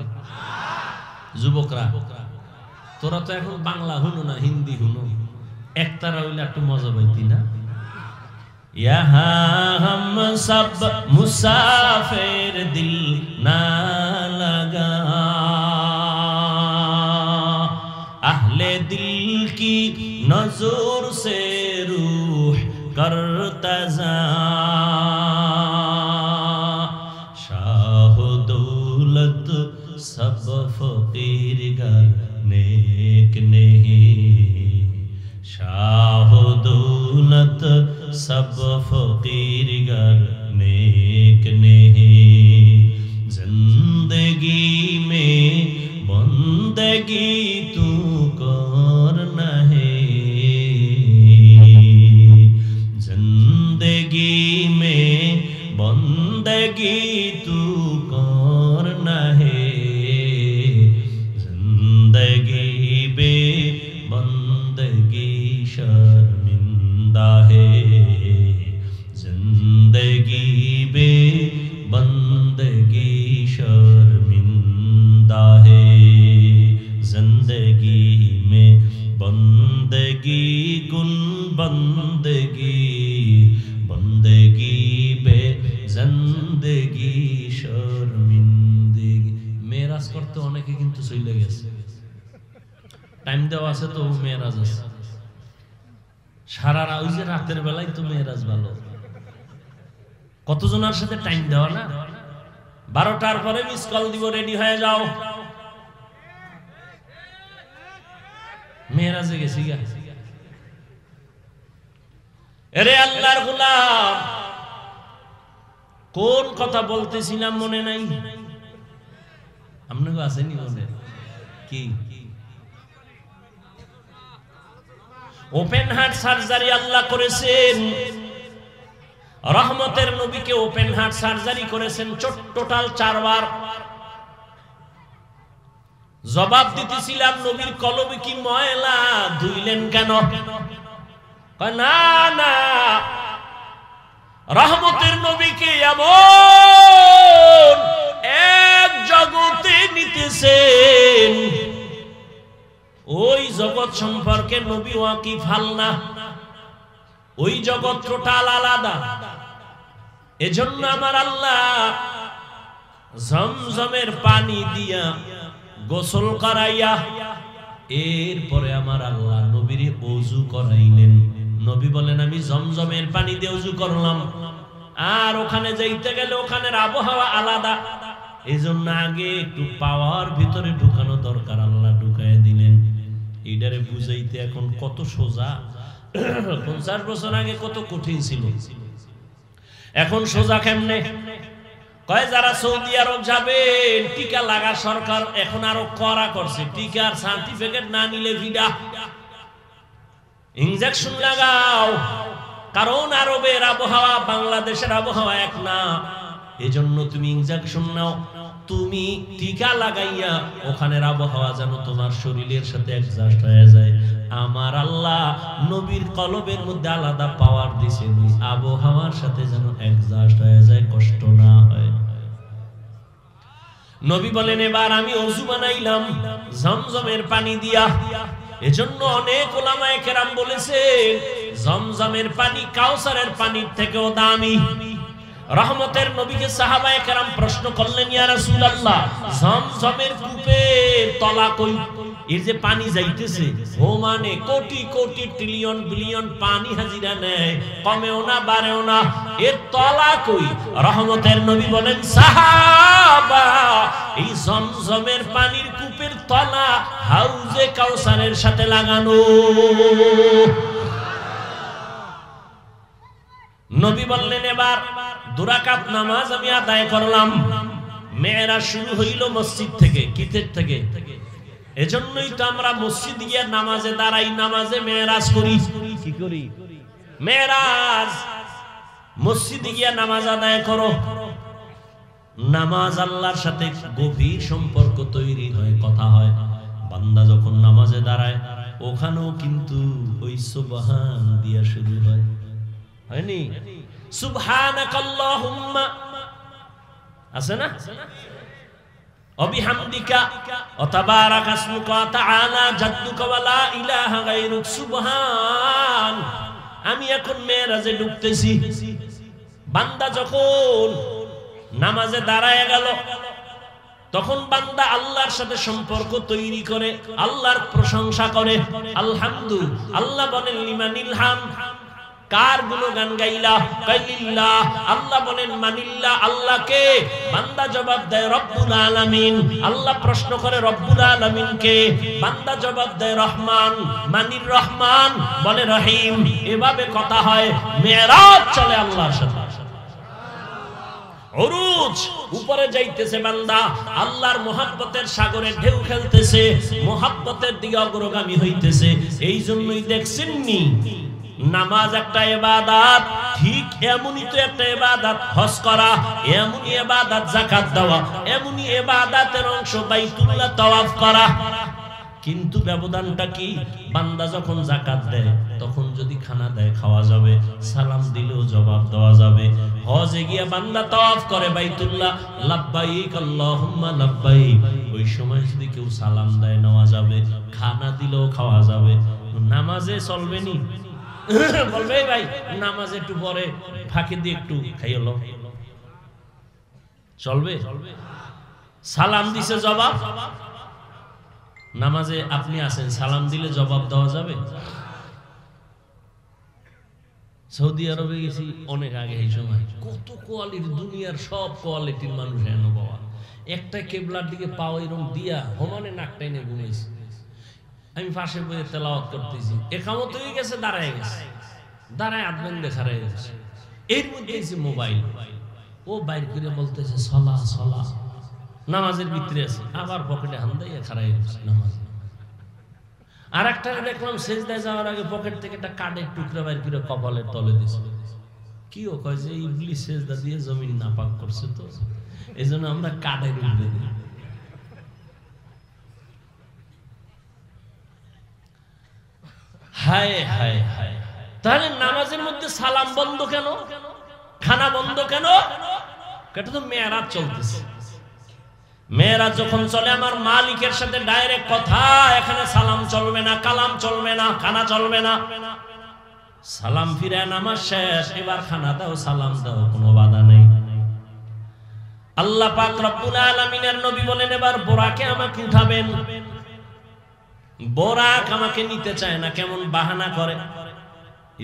যুবকরা তোরা তো এখন বাংলা হুনো না, হিন্দি হুনো, একতারা হইলে একটু মজা পাইতি না? ইহা হাম সব মুসাফির দিল না লাগা, আহলে দিল কি নজর সে রূহ করতা যা, सब फकीर घर नेक नहीं, शाह दौलत सब फकीर घर नेक नहीं, जिंदगी में बंदगी तू करना है, जिंदगी में बंदगी तू करना है, जिंदगी बे बंदगी शर्मिंदा है, जिंदगी बे बंदगी शर्मिंदा है, जिंदगी में बंदगी गुन बंदगी, बंदगी बे जिंदगी शर्मिंदगी। মেরাজ করতে অনেকে কিন্তু চলে গেছে, টাইম দেওয়া আছে তো মেরাজ আছে সারা রাত, ওই যে রাতের বেলায় তো মেরাজ ভালো। কতজনের সাথে টাইম দেওয়া না, 12টার পরে মিস কল দিব, রেডি হয়ে যাও, মেরাজে গেছি গা। এরে আল্লাহর গোলাম, কোন কথা বলতেছিলাম মনে নাই? আপনাকে আসেনি মনে? কি ওপেন হার্ট সার্জারি আল্লাহ করেছেন, রহমতের নবীকে ওপেন হার্ট সার্জারি করেছেন টোটাল 4 বার। জবাব দিতেছিলাম নবীর কলবে কি ময়লা, ধুইলেন কেন? না না, রহমতের নবীকে এমন এক জগতে নিতেছেন, ওই জগৎ সম্পর্কে নবী ওয়াকিফ না, ওই জগৎ টোটাল আলাদা। এজন্য আমার আল্লাহ জমজমের পানি দিয়া গোসল করাইয়া এরপরে আমার আল্লাহ নবীরে ওযু করাইলেন। নবী বলেন আমি জমজমের পানি দিয়ে ওযু করলাম, আর ওখানে যাইতে গেলে ওখানের আবহাওয়া আলাদা, এজন্য আগে একটু পাওয়ার ভিতরে ঢুকানো দরকার, আল্লাহ ঢুকায় দিলেন। এইটারে বুঝাইতে এখন কত সোজা, 50 বছর আগে কত কঠিন ছিল, এখন সোজা কেমনে? কয় যারা সৌদি আরব যাবেন টিকা লাগা সরকার এখন আরো কড়া করছে, টিকার সার্টিফিকেট না নিলে ভিডা, ইনজেকশন লাগাও, কারণ আরবের আবহাওয়া বাংলাদেশের আবহাওয়া এক না, এজন্য তুমি ইনজেকশন নাও, তুমি টিকা লাগাইয়া ওখানের আবহাওয়া যেন তোমার শরীরের সাথে অ্যাডজাস্ট হয়ে যায়। আমার আল্লাহ নবীর কলবের মধ্যে আলাদা পাওয়ার দিয়েছেন, আবহাওয়ার সাথে যেন অ্যাডজাস্ট হয়ে যায়, কষ্ট না হয়। নবী বলেন এবার আমি ওযু বানাইলাম জমজমের পানি দিয়া। এজন্য অনেক উলামায়ে কেরাম বলেছেন জমজমের পানি কাউসারের পানির থেকেও দামি। রহমতের নবীকে সাহাবায়ে কেরাম প্রশ্ন করলেন, ইয়া রাসূলুল্লাহ জমজমের কূপের তলা কই? এর যে পানি যাইতেছে ও মানে কোটি কোটি ট্রিলিয়ন বিলিয়ন পানি হাজিরা নেয়, কমেও না বাড়েও না, এর তলা কই? রহমতের নবী বলেন সাহাবা এই জমজমের পানির কূপের তলা হাউজে কাউসারের সাথে লাগানো। নবী বললেন এবার 2 রাকাত নামাজ আমি আদায় করলাম। মেরাজ শুরু হইল মসজিদ থেকে, কিতের থেকে। এজন্যই তো আমরা মসজিদ গিয়ে নামাজে দাঁড়াই, নামাজে মেরাজ করি। কি করি? মেরাজ। মসজিদে গিয়ে নামাজ আদায় করো। নামাজ আল্লাহর সাথে গভীর সম্পর্ক তৈরি হয়, কথা হয়। বান্দা যখন নামাজে দাঁড়ায় ওখানেও কিন্তু ওই সুবহান দিয়া শুরু হয়, হয়নি? সুবহানাকাল্লাহুম্মা আছে না? অবিহামদিকা ওয়া তাবারাকা ইসমুকা ওয়া তাআলা জাদ্দুকা ওয়া লা ইলাহা গায়রুক। সুবহান। আমি এখন মেরাজে ঢুকতেছি। বান্দা যখন নামাজে দাঁড়ায় গেল তখন বান্দা আল্লাহর সাথে সম্পর্ক তৈরি করে, আল্লাহর প্রশংসা করে। আলহামদুলিল্লাহ। আল্লাহ বলেন লিমানিল হামদ, কার গুণগান গাইলা? কাইলিল্লাহ। আল্লাহ বলেন মানিল্লাহ, আল্লাহকে। বান্দা জবাব দেয় রব্বুল আলামিন। আল্লাহ প্রশ্ন করে রব্বুল আলামিন কে? বান্দা জবাব দেয় রহমান। মানির রহমান, বলে রহিম। এভাবে কথা হয়, মেরাজ চলে আল্লাহর সাথে। উরুজ, উপরে যাইতেছে বান্দা, আল্লাহর মহব্বতের সাগরে ঢেউ খেলতেছে, মহব্বতের দিকে অগ্রগামী হইতেছে। এই জন্যই দেখছেননি নামাজ একটা ইবাদত, ঠিক এমনই তো একটা ইবাদত হজ করা, এমনই ইবাদত যাকাত দেওয়া, এমনই ইবাদতের অংশ বাইতুল্লাহ তাওয়াফ করা। কিন্তু ব্যবধানটা কি? বান্দা যখন যাকাত দেয় তখন যদি খানা দেয় খাওয়া যাবে, সালাম দিলেও জবাব দেওয়া যাবে। হজে গিয়া বান্দা তাওয়াফ করে বাইতুল্লাহ, লাব্বাইক আল্লাহুম্মা লাব্বাইক, ওই সময় যদি কেউ সালাম দেয় নেওয়া যাবে, খানা দিলেও খাওয়া যাবে। নামাজে চলবে নি? বলবে ভাই নামাজ একটু পরে ফাঁকি দিয়ে একটু খাই হলো, চলবে? সালাম দিছে জবাব, নামাজে আপনি আছেন, সালাম দিলে জবাব দেওয়া যাবে? সৌদি আরবে গেছি অনেক আগে, এই সময় কত কোয়ালিটি, দুনিয়ার সব কোয়ালিটির মানুষ এনে বাবা। একটা কেবলার দিকে পাও এরকম দিয়া হমানে নাকটাই নিয়ে ঘুমাইছি। আমি পাশে বইয়ে তেলাওয়াত করতেছি, একামত হয়ে গেছে, দাঁড়ায় গেছে, দাঁড়ায় আধবেন দেখা রয়ে গেছে। এর মধ্যে এসে মোবাইল, ও বাইর করে বলতেছে সলা সলা, নামাজের ভিতরে আছে, আবার পকেটে হান দিয়ে খারাই গেছে নামাজ। আর একটা দেখলাম সেজদায় যাওয়ার আগে পকেট থেকে একটা কাঠের টুকরা বাইর করে কপালের তলে দিছে। কি ও কয় যে ইবলিস সেজদা দিয়ে জমিন নাপাক করছে, তো এজন্য আমরা কাদের উপরে দিই। হায় হায় হায়। তাহলে নামাজের মধ্যে সালাম বন্ধ কেন, খানা বন্ধ কেন? এটা তো মেরাজ চলতেছে। মেরাজ যখন চলে আমার মালিকের সাথে ডাইরেক্ট কথা, এখানে সালাম চলবে না, কালাম চলবে না, খানা চলবে না। সালাম ফিরে নামাজ শেষ, এবার খানা দাও, সালাম দাও, কোনো বাধা নেই। আল্লাহ পাক রব্বুল আলামিনের নবী বলেন এবার বোরাকে আমাকে উঠাবেন। বোরাক আমাকে নিতে চায় না, কেমন বাহানা করে।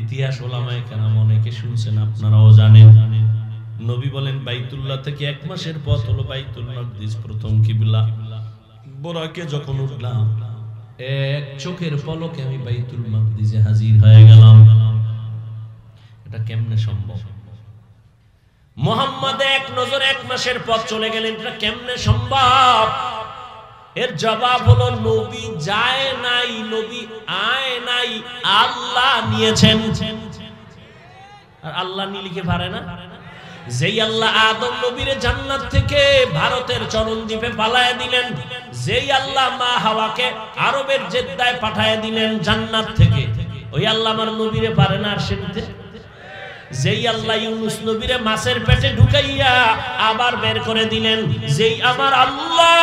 ইতিহাস ওলামায়ে কেরাম অনেকে শুনছেন, আপনারাও জানেন। নবী বলেন বাইতুল্লাহ থেকে 1 মাসের পথ হলো বাইতুল মাকদিস, প্রথম কিবলা। বোরাকে যখন উঠলাম, এক চোখের পলকে আমি বাইতুল মাকদিসে হাজির হয়ে গেলাম। এটা কেমনে সম্ভব? মুহাম্মদ এক নজর 1 মাসের পথ চলে গেলেন, এটা কেমনে সম্ভব? এর জবাব হলো নবী যায় নাই, নবী আয় নাই, আল্লাহ নিয়েছেন। আর আল্লাহ নিলে কি পারে না? যেই আল্লাহ আদম নবীরে জান্নাত থেকে ভারতের চরণদ্বীপে পালায় দিলেন, যেই আল্লাহ মা হাওয়াকে আরবের জেদ্দায় পাঠায় দিলেন জান্নাত থেকে, ওই আল্লাহ আমার নবীরে পারে না আর সেনতে? যেই আল্লাহ ইউনুস নবীরে মাছের পেটে ঢুকাইয়া আবার বের করে দিলেন, যেই আমার আল্লাহ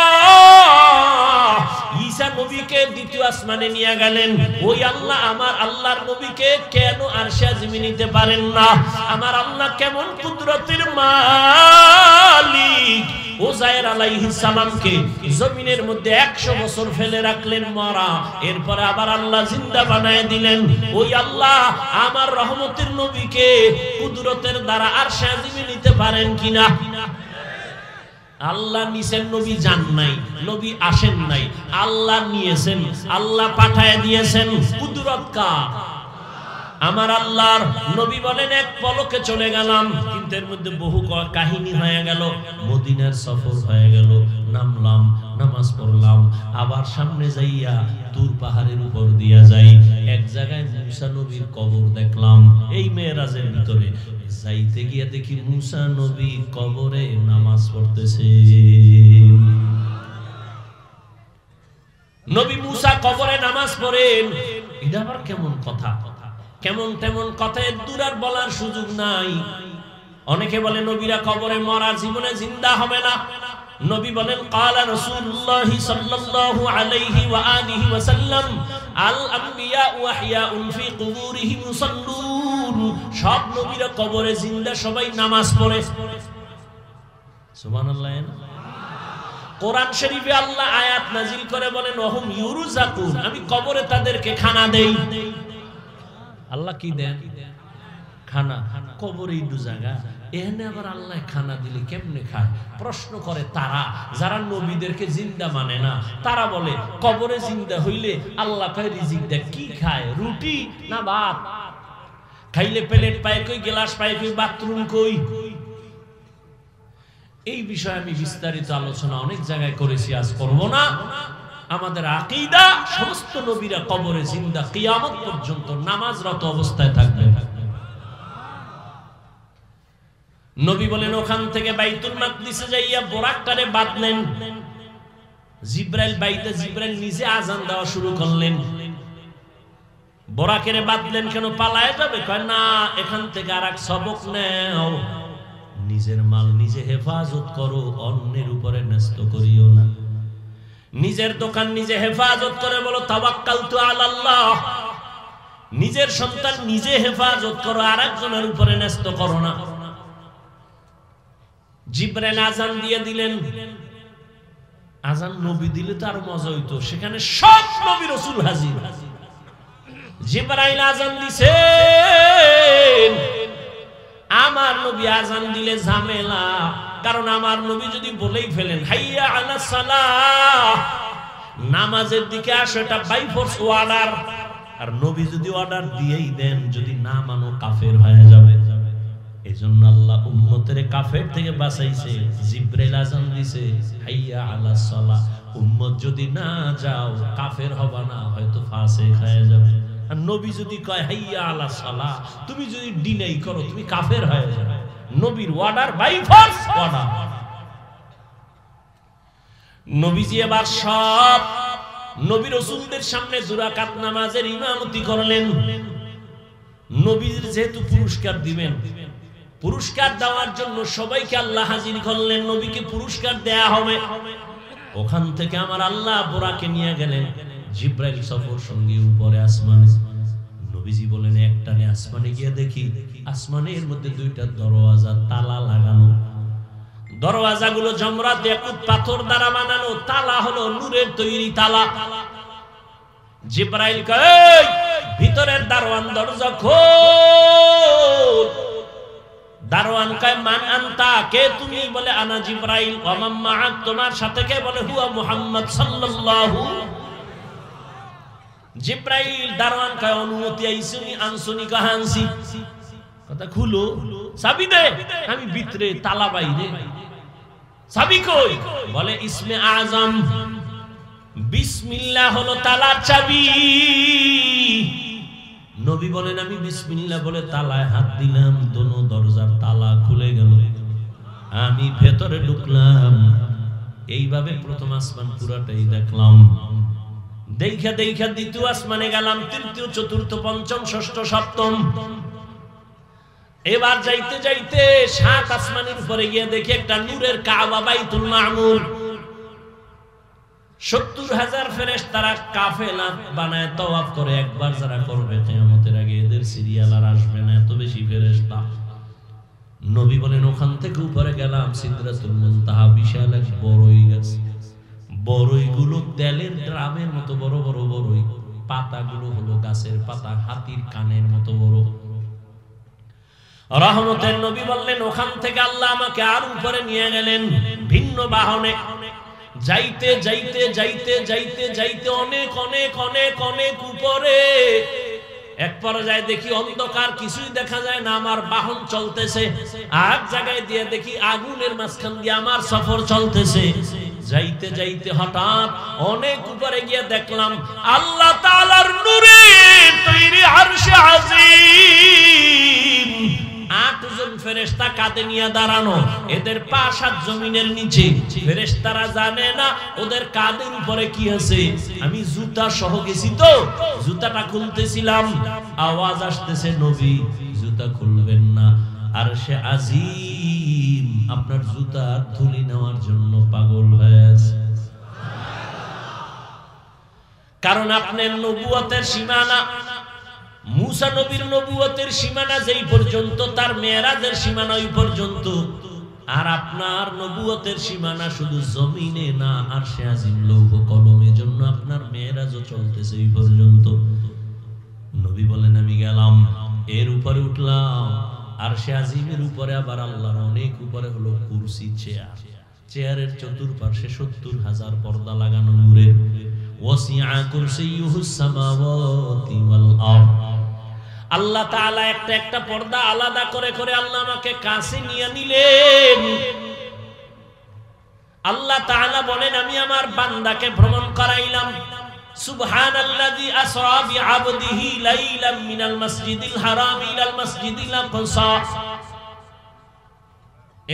ঈসা নবীকে দ্বিতীয় আসমানে নিয়ে গেলেন, ওই আল্লাহ আমার আল্লাহর নবীকে কেন আরশে আজিমে নিতে পারেন না? আমার আল্লাহ কেমন কুদরতের মালিক! উযায়ের আলাইহিস সালামকে জমিনের মধ্যে 100 বছর ফেলে রাখলেন মরা, এরপরে আবার আল্লাহ জিন্দা বানায় দিলেন। ওই আল্লাহ আমার রহমতের নবীকে কুদরতের দ্বারা আরশে আজিমে নিতে পারেন কিনা? আল্লাহ নিছেন, নবী যান নাই, নবী আসেন নাই, আল্লাহ নিয়েছেন, আল্লাহ পাঠায় দিয়েছেন। কুদরত কার? আমার আল্লাহর। নবী বলেন এক পলকে চলে গেলাম, কিন্তু এর মধ্যে বহু কাহিনী হয়ে গেল। মদিনার সফর হয়ে গেল, নামলাম, নামাজ পড়লাম, আবার সামনে যাইয়া তুর পাহাড়ের উপর দিয়া যাই, এক জায়গায় মুসা নবীর কবর দেখলাম। এই মেরাজের ভিতরে যাইতে গিয়ে দেখি মুসা নবী কবরে নামাজ পড়তেছে। নবী মুসা কবরে নামাজ পড়েন, এটা আবার কেমন কথা? কেমন তেমন কথা, দূর আর বলার সুযোগ নাই। অনেকে বলে নবীরা কবরে মরা, জীবনে জিন্দা হবে না। নবী বলেন ক্বালা রাসূলুল্লাহ সাল্লাল্লাহু আলাইহি ওয়া আলিহি ওয়া সাল্লাম আল আমবিয়া ওয়া আহইয়াউন ফি কুবুরিহিম ইউসাল্লুন। সব নবীরা কবরে জিন্দা, সবাই নামাজ পড়ে। সুবহানাল্লাহ। কোরআন শরীফে আল্লাহ আয়াত নাজিল করে বলেন ওয়াহুম ইউরযাকুন, আমি কবরে তাদেরকে খানা দেই। আল্লাহ কি দেন? খানা। কবরেই দু জায়গা, এখানে আবার আল্লাহ খানা দিলে কেমনে খায়? প্রশ্ন করে তারা, যারা নবীদেরকে জিন্দা মানে না। তারা বলে কবরে জিন্দা হইলে আল্লাহ কয় রিজিক দেয়, কি খায়? রুটি না ভাত? খাইলে প্লেট পায় কই, গ্লাস পায় কই, বাথরুম কই? এই বিষয়ে আমি বিস্তারিত আলোচনা অনেক জায়গায় করেছি, আজ করব না। আমাদের আকীদা সমস্ত নবীরা কবরে জিন্দা, কিয়ামত পর্যন্ত নামাজরত অবস্থায় থাকবেন। নবী বলেন ওখান থেকে বাইতুল মাকদিসে যাইয়া বোরাকটারে বাঁধলেন। জিবরাইল বাইতে, জিবরাইল নিজে আযান দেওয়া শুরু করলেন। বোরাকেরে বাঁধলেন কেন? পালায়ে যাবে? কয় না, এখান থেকে আরেক সবক নাও, নিজের মাল নিজে হেফাজত করো, অন্যের উপরে ন্যস্ত করিও না। নিজের দোকান নিজে হেফাজত করে বলো তাওয়াক্কালতু আলাল্লাহ। নিজের সন্তান নিজে হেফাজত করো, আরেকজনের উপরে ন্যস্ত করো না। জিবরাইল আযান দিয়ে দিলেন। আযান নবী দিলে তো আরো মজা হইতো, সেখানে সব নবী রাসূল হাজির। জিবরাইল আযান দিছেন, আমার নবী আযান দিলে ঝামেলা। কারণ আমার নবী যদি বলেই ফেলেন হাইয়া আলাস সালাহ, নামাজের দিকে আসো, এটা বাই ফোর্স অর্ডার। আর নবী যদি অর্ডার দিয়েই দেন, যদি না মানো কাফের হয়ে যাবে। এজন্য আল্লাহ উম্মতের কাফের থেকে বাঁচাইছে। জিবরাইল আযান দিছে হাইয়া আলাস সালাহ, উম্মত যদি না যাও কাফের হবে না, হয়তো ফাসিক হয়ে যাবে। আর নবী যদি কয় হাইয়া আলা সালাহ, তুমি যদি ডিনাই করো তুমি কাফের হয়ে যাবে। নবীর অর্ডার বাই ফোর্স অর্ডার। নবীজি এবার সব নবী রাসূলদের সামনে দুরাকাত নামাজের ইমামতি করলেন। নবীর যেহেতু পুরস্কার দিবেন, পুরস্কার দেওয়ার জন্য সবাইকে আল্লাহ হাজির করলেন, নবীকে পুরস্কার দেয়া হবে। ওখান থেকে আমার আল্লাহ বোরাকে নিয়ে গেলেন জিব্রাইল সফর সঙ্গে উপরে আসমানে। নবীজি বলেন একটানে আসমানে গিয়ে দেখি আসমানের মধ্যে দুইটা দরওয়াজা তালা লাগানো। দরওয়াজাগুলো জমরাত ইয়াকুত পাথর দ্বারা বানানো, তালা হলো নূরের তৈরি তালা। জিব্রাইল কয় ভিতরের দারওয়ান দরজা খোল। দারওয়ান কয় মান আনতা, কে তুমি? বলে আনা জিব্রাইল। ওয়া মান মাআক, তোমার সাথে কে? বলে হুয়া মুহাম্মদ সাল্লাল্লাহু। জিব্রাইল দারওয়ান কয় অনুমতি আইসুনি আনসুনি কাহানসি, কথা খুলো, চাবি দে। আমি ভিতরে, তালা বাইরে, চাবি কই? বলে ইসমে আজম, বিসমিল্লাহ হলো তালার চাবি। নবী বলেন আমি বিসমিল্লাহ বলে তালায় হাত দিলাম, দোনো দরজার তালা খুলে গেল, আমি ভেতরে ঢুকলাম। এইভাবে প্রথম আসমান পুরাটাই দেখলাম। দেখা দেখা দ্বিতীয় আসমানে গেলাম, তৃতীয়, চতুর্থ, পঞ্চম, ষষ্ঠ, সপ্তম। এবার যাইতে যাইতে সাত আসমানের উপরে গিয়ে দেখি একটা নূরের কাবা, বাইতুল মামুর। ৭০,০০০ ফেরেশতারা কাফেলা বানায় তওয়াফ করে। একবার যারা করবে কিয়ামতের আগে এদের সিরিয়াল আর আসবে না, এত বেশি ফেরেশতা। নবী বলেন ওখান থেকে উপরে গেলাম সিদরাতুল মুনতাহা, বিশাল এক বড়ই গাছ। বড়ইগুলো তেলের ড্রামের মতো বড় বড় বড়ই, পাতাগুলো হলো গাছের পাতা, হাতির কানের মতো বড়। রহমতের নবী বললেন ওখান থেকে আল্লাহ আমাকে আর উপরে নিয়ে গেলেন ভিন্ন বাহনে। যাইতে যাইতে যাইতে যাইতে যাইতে অনেক অনেক অনেক অনেক উপরে এক পর্যায়ে দেখি অন্ধকার, কিছুই দেখা যায় না, আমার বাহন চলতেছে। আর জায়গায় দিয়ে দেখি আগুনের মাঝখান দিয়ে আমার সফর চলতেছে। যাইতে যাইতে হঠাৎ অনেক উপরে গিয়ে দেখলাম আল্লাহ তাআলার নূরে তৈরি আরশে আজিম। ৮ জন ফেরেশতা কাঁধে নিয়ে দাঁড়ানো, এদের পা ৭ জমিনের নিচে। ফেরেশতারা জানে না ওদের কাঁধের উপরে কি আছে। আমি জুতা সহ গেছি তো, জুতাটা খুলতেছিলাম, আওয়াজ আসতেছে নবী জুতা খুলবেন না, আরশে আজিম আপনার জুতা ধুলি নেওয়ার জন্য পাগল হয়ে আছে। কারণ আপনার নবুয়তের সীমানা, মুসা নবীর নবুয়তের সীমানা যেই পর্যন্ত, তার মেরাজের সীমানা ওই পর্যন্ত। আর আপনার নবুয়তের সীমানা শুধু জমিনে না, আরশে আজিম লৌহ কলমের জন্য আপনার মেরাজও চলতেছে এই পর্যন্ত। নবী বলেন আমি গেলাম, এর উপরে উঠলাম, আরশে আজিমের উপরে আবার আল্লাহর অনেক উপরে হলো কুরসি, চেয়ার। চেয়ারের চতুর্পার্শ্বে ৭০,০০০ পর্দা লাগানো নূরের। ওয়াসিআ কুরসিয়ুহুস সামাওয়াতি ওয়াল আরদ। আল্লাহ তাআলা একটা একটা পর্দা আলাদা করে করে আল্লাহ আমাকে কাছে নিয়ে নিলেন। আল্লাহ তাআলা বলেন আমি আমার বান্দাকে ভ্রমণ করাইলাম। সুবহানাল্লাযী আসরা বিআবদিহি লাইলাম মিনাল মাসজিদিল হারাম ইলাল মাসজিদিল আকসা।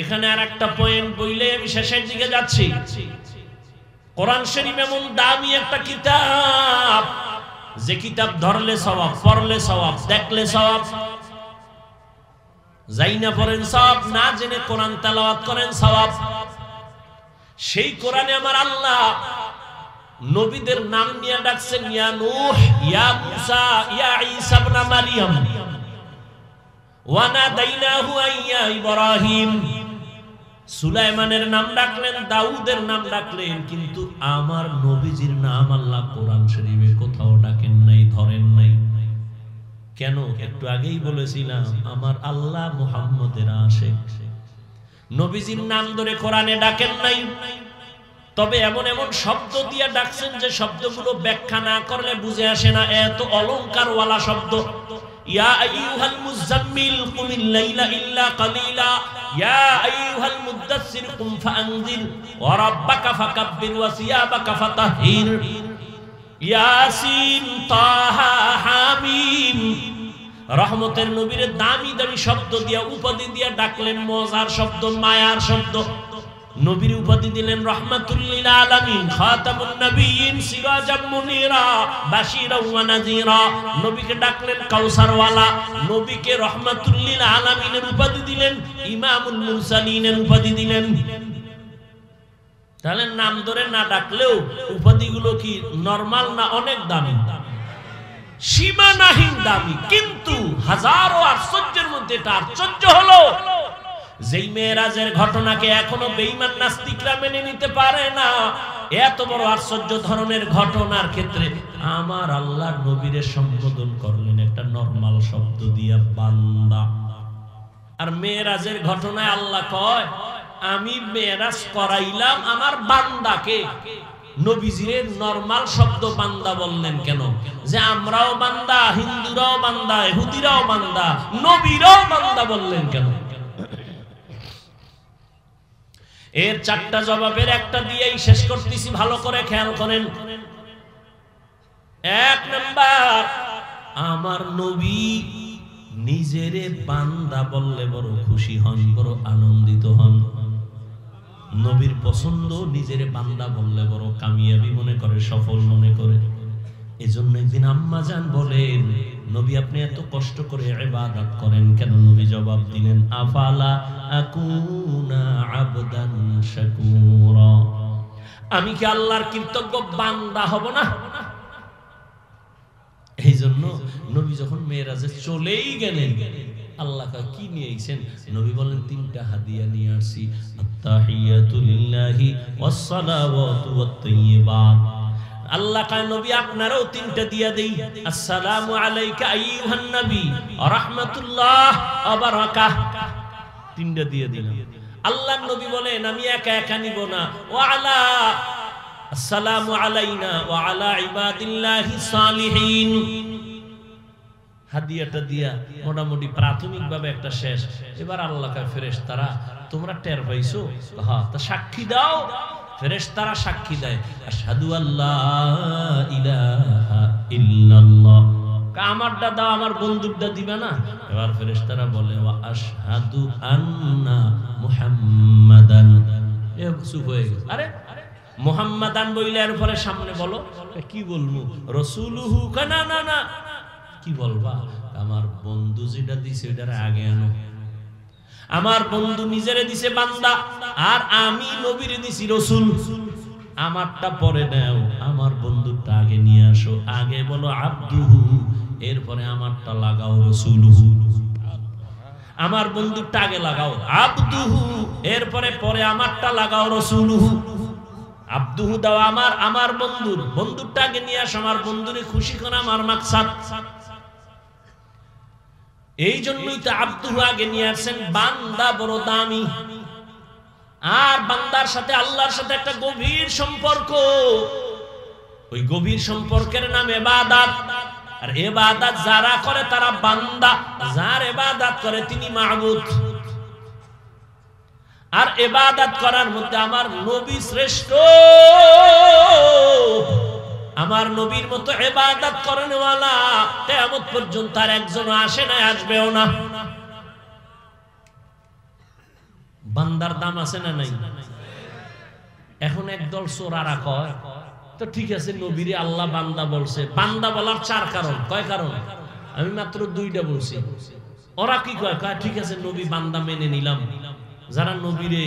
এখানে আরেকটা পয়েন্ট বইলে আমি শেষের দিকে যাচ্ছি। কোরআন শরীফ এমন দামি একটা কিতাব, যে কিতাব ধরলে সওয়াব, পড়লে সওয়াব, দেখলে সওয়াব। যাই না পড়েন সওয়াব, না জেনে কোরআন তেলাওয়াত করেন সওয়াব। সেই কোরআনে আমার আল্লাহ নবীদের নাম নিয়ে ডাকছেন, ইয়া নূহ, ইয়া মুসা, ইয়া ঈসা ইবনে মারইয়াম, ওয়া নাদাইনাহু ইয়া ইব্রাহিম। সুলাইমানের নাম ডাকলেন, দাউদের নাম ডাকলেন, কিন্তু আমার নবীজির নাম আল্লাহ কোরআন শরীফে কোথাও ডাকেন নাই, ধরেন নাই। কেন? একটু আগেই বলেছিলাম আমার আল্লাহ মুহাম্মদের আশিক। নবীজির নাম ধরে কোরআনে ডাকেন নাই, তবে এমন এমন শব্দ দিয়ে ডাকছেন যে শব্দগুলো ব্যাখ্যা না করলে বুঝে আসে না, এত অলংকারওয়ালা শব্দ। ইয়া আইয়ুহাল মুযাম্মিল কুমিল লাইলা ইল্লা কালিলা, ইয়া আইয়ুহাল মুদাসসির কুম ফাআনজির ওয়া রাব্বাকা ফাকাব্বির ওয়া সিয়াবাকা ফাতাহহির। ইয়াসিন, তাহা, হামিম। রহমতের নবীর দামি দামি শব্দ দিয়া উপাধি দিয়া ডাকলেন, মজার শব্দ, মায়ার শব্দ। নবীর উপাধি দিলেন রাহমাতুল লিল আলামিন, খাতামুন নবিয়্যিন, সিরাজাম মুনীরা, বাশীরাও ওয়া নাযীরা। নবীকে ডাকলেন কাউসারওয়ালা। নবীকে রাহমাতুল লিল আলামিনের উপাধি দিলেন, ইমামুল মুরসালিনের উপাধি দিলেন। তাহলে নাম ধরে না ডাকলেও উপাধিগুলো কি নরমাল না অনেক দামি? সীমানাহীন দামি। কিন্তু হাজারো আশ্চর্যের মধ্যে এটা আশ্চর্য হলো, যেই মেরাজের ঘটনাকে এখনো বেঈমান নাস্তিকরা মেনে নিতে পারে না, এত বড় আশ্চর্য ধরনের ঘটনার ক্ষেত্রে আমার আল্লাহর নবীরে সম্বোধন করলেন একটা নরমাল শব্দ দিয়া, বান্দা। আর মেরাজের ঘটনায় আল্লাহ কয়, আমি মেরাজ করাইলাম আমার বান্দাকে। নবীজির নরমাল শব্দ বান্দা বললেন কেন? যে আমরাও বান্দা, হিন্দুরাও বান্দা, ইহুদিরাও বান্দা, নবীরাও বান্দা বললেন কেন? এর চারটা জবাবের একটা দিয়েই শেষ করতেছি, ভালো করে খেয়াল করেন। এক নাম্বার, আমার নবী নিজেরে বান্দা বললে বড় খুশি হন, বড় আনন্দিত হন। নবীর পছন্দ, নিজেরে বান্দা বললে বড় কামিয়াবি মনে করে, সফল মনে করে। এজন্য একদিন আম্মা জান বলেন, নবী আপনি এত কষ্ট করে ইবাদত করেন কেন? নবী জবাব দিলেন, আফালা আকুনা আবদান শাকুরা, আমি কি আল্লাহর কৃতজ্ঞ বান্দা হব না? এই জন্য নবী যখন মেরাজে চলেই গেলেন, আল্লাহ কি নিয়ে আইছেন? নবী বলেন, তিনটা হাদিয়া নিয়ে আসছি, আত্তাহিয়াতু লিল্লাহি ওয়াস সালাওয়াতু ওয়াত তাইয়্যিবাত। আল্লাহ কয়, নবী আপনারও তিনটা দিয়া দেই, আসসালামু আলাইকা আইয়ুহান নবী ওয়া রাহমাতুল্লাহ ওয়া বারাকাতুহু, তিনটা দিয়ে দিলাম। আল্লাহর নবী বলেন, আমি একা একা নিব না, ওয়া আলা আসসালামু আলাইনা ওয়া আলা ইবাদিল্লাহিস সালিহিন। হাদিয়াটা দিয়া মোটামুটি প্রাথমিকভাবে একটা শেষ। এবার আল্লাহ কয়, ফেরেশতারা তোমরা টের পাইছো? হ্যাঁ, তা সাক্ষী দাও। ফেরেশতারা সাক্ষী দেয়, আশহাদু আল্লা ইলাহা ইল্লাল্লাহ। আমারটা দাও, আমার বন্দুকটা দিবে না? এবার ফেরেশতারা বলে, ওয়া আশহাদু আন্না মুহাম্মাদান। এ চুপ হয়ে গেছে। আরে মুহাম্মাদান বইলে এর পরে সামনে বলো, কি বলবো? রাসূলুহু। না না না, কি বলবা? আমার বন্ধু যেটা দিছে ওটার আগে আনো। আমার বন্ধু নিজেরে দিছে বান্দা, আর আমি নবীরে দিছি রাসূল। আমারটা পরে নাও, আমার বন্ধুটা আগে নিয়ে আসো। আগে বলো আব্দুহু, এরপরে আমারটা লাগাও রাসূলুহু। আমার বন্ধুটা আগে লাগাও আব্দুহু, এরপরে পরে আমারটা লাগাও রাসূলুহু। আব্দুহু দাও আমার, আমার বন্ধুর, বন্ধুটা আগে নিয়ে আসো। আমার বন্ধুরে খুশি করা আমার মাকসাদ। এই জন্যই তো আব্দুহু আগে নিয়ে আসেন। বান্দা বড় দামি, আর বান্দার সাথে আল্লাহর সাথে একটা গভীর সম্পর্ক। ওই গভীর সম্পর্কের নাম ইবাদত। আর ইবাদত যারা করে তারা বান্দা, যার ইবাদত করে তিনি মাবুদ। আর ইবাদত করার মধ্যে আমার নবী শ্রেষ্ঠ। আমার নবীর মতো ইবাদত করেনওয়ালা কিয়ামত পর্যন্ত আর একজনও আসে না, আসবেও না। বান্দার দাম আছে না নাই? এখন একদল চোরারা কয়, তো ঠিক আছে নবীরে আল্লাহ বান্দা বলছে। বান্দা বলার চার কারণ। কয় কারণ? আমি মাত্র দুইটা বলছি। ওরা কি কয়? কয় ঠিক আছে নবী বান্দা মেনে নিলাম। যারা নবীরে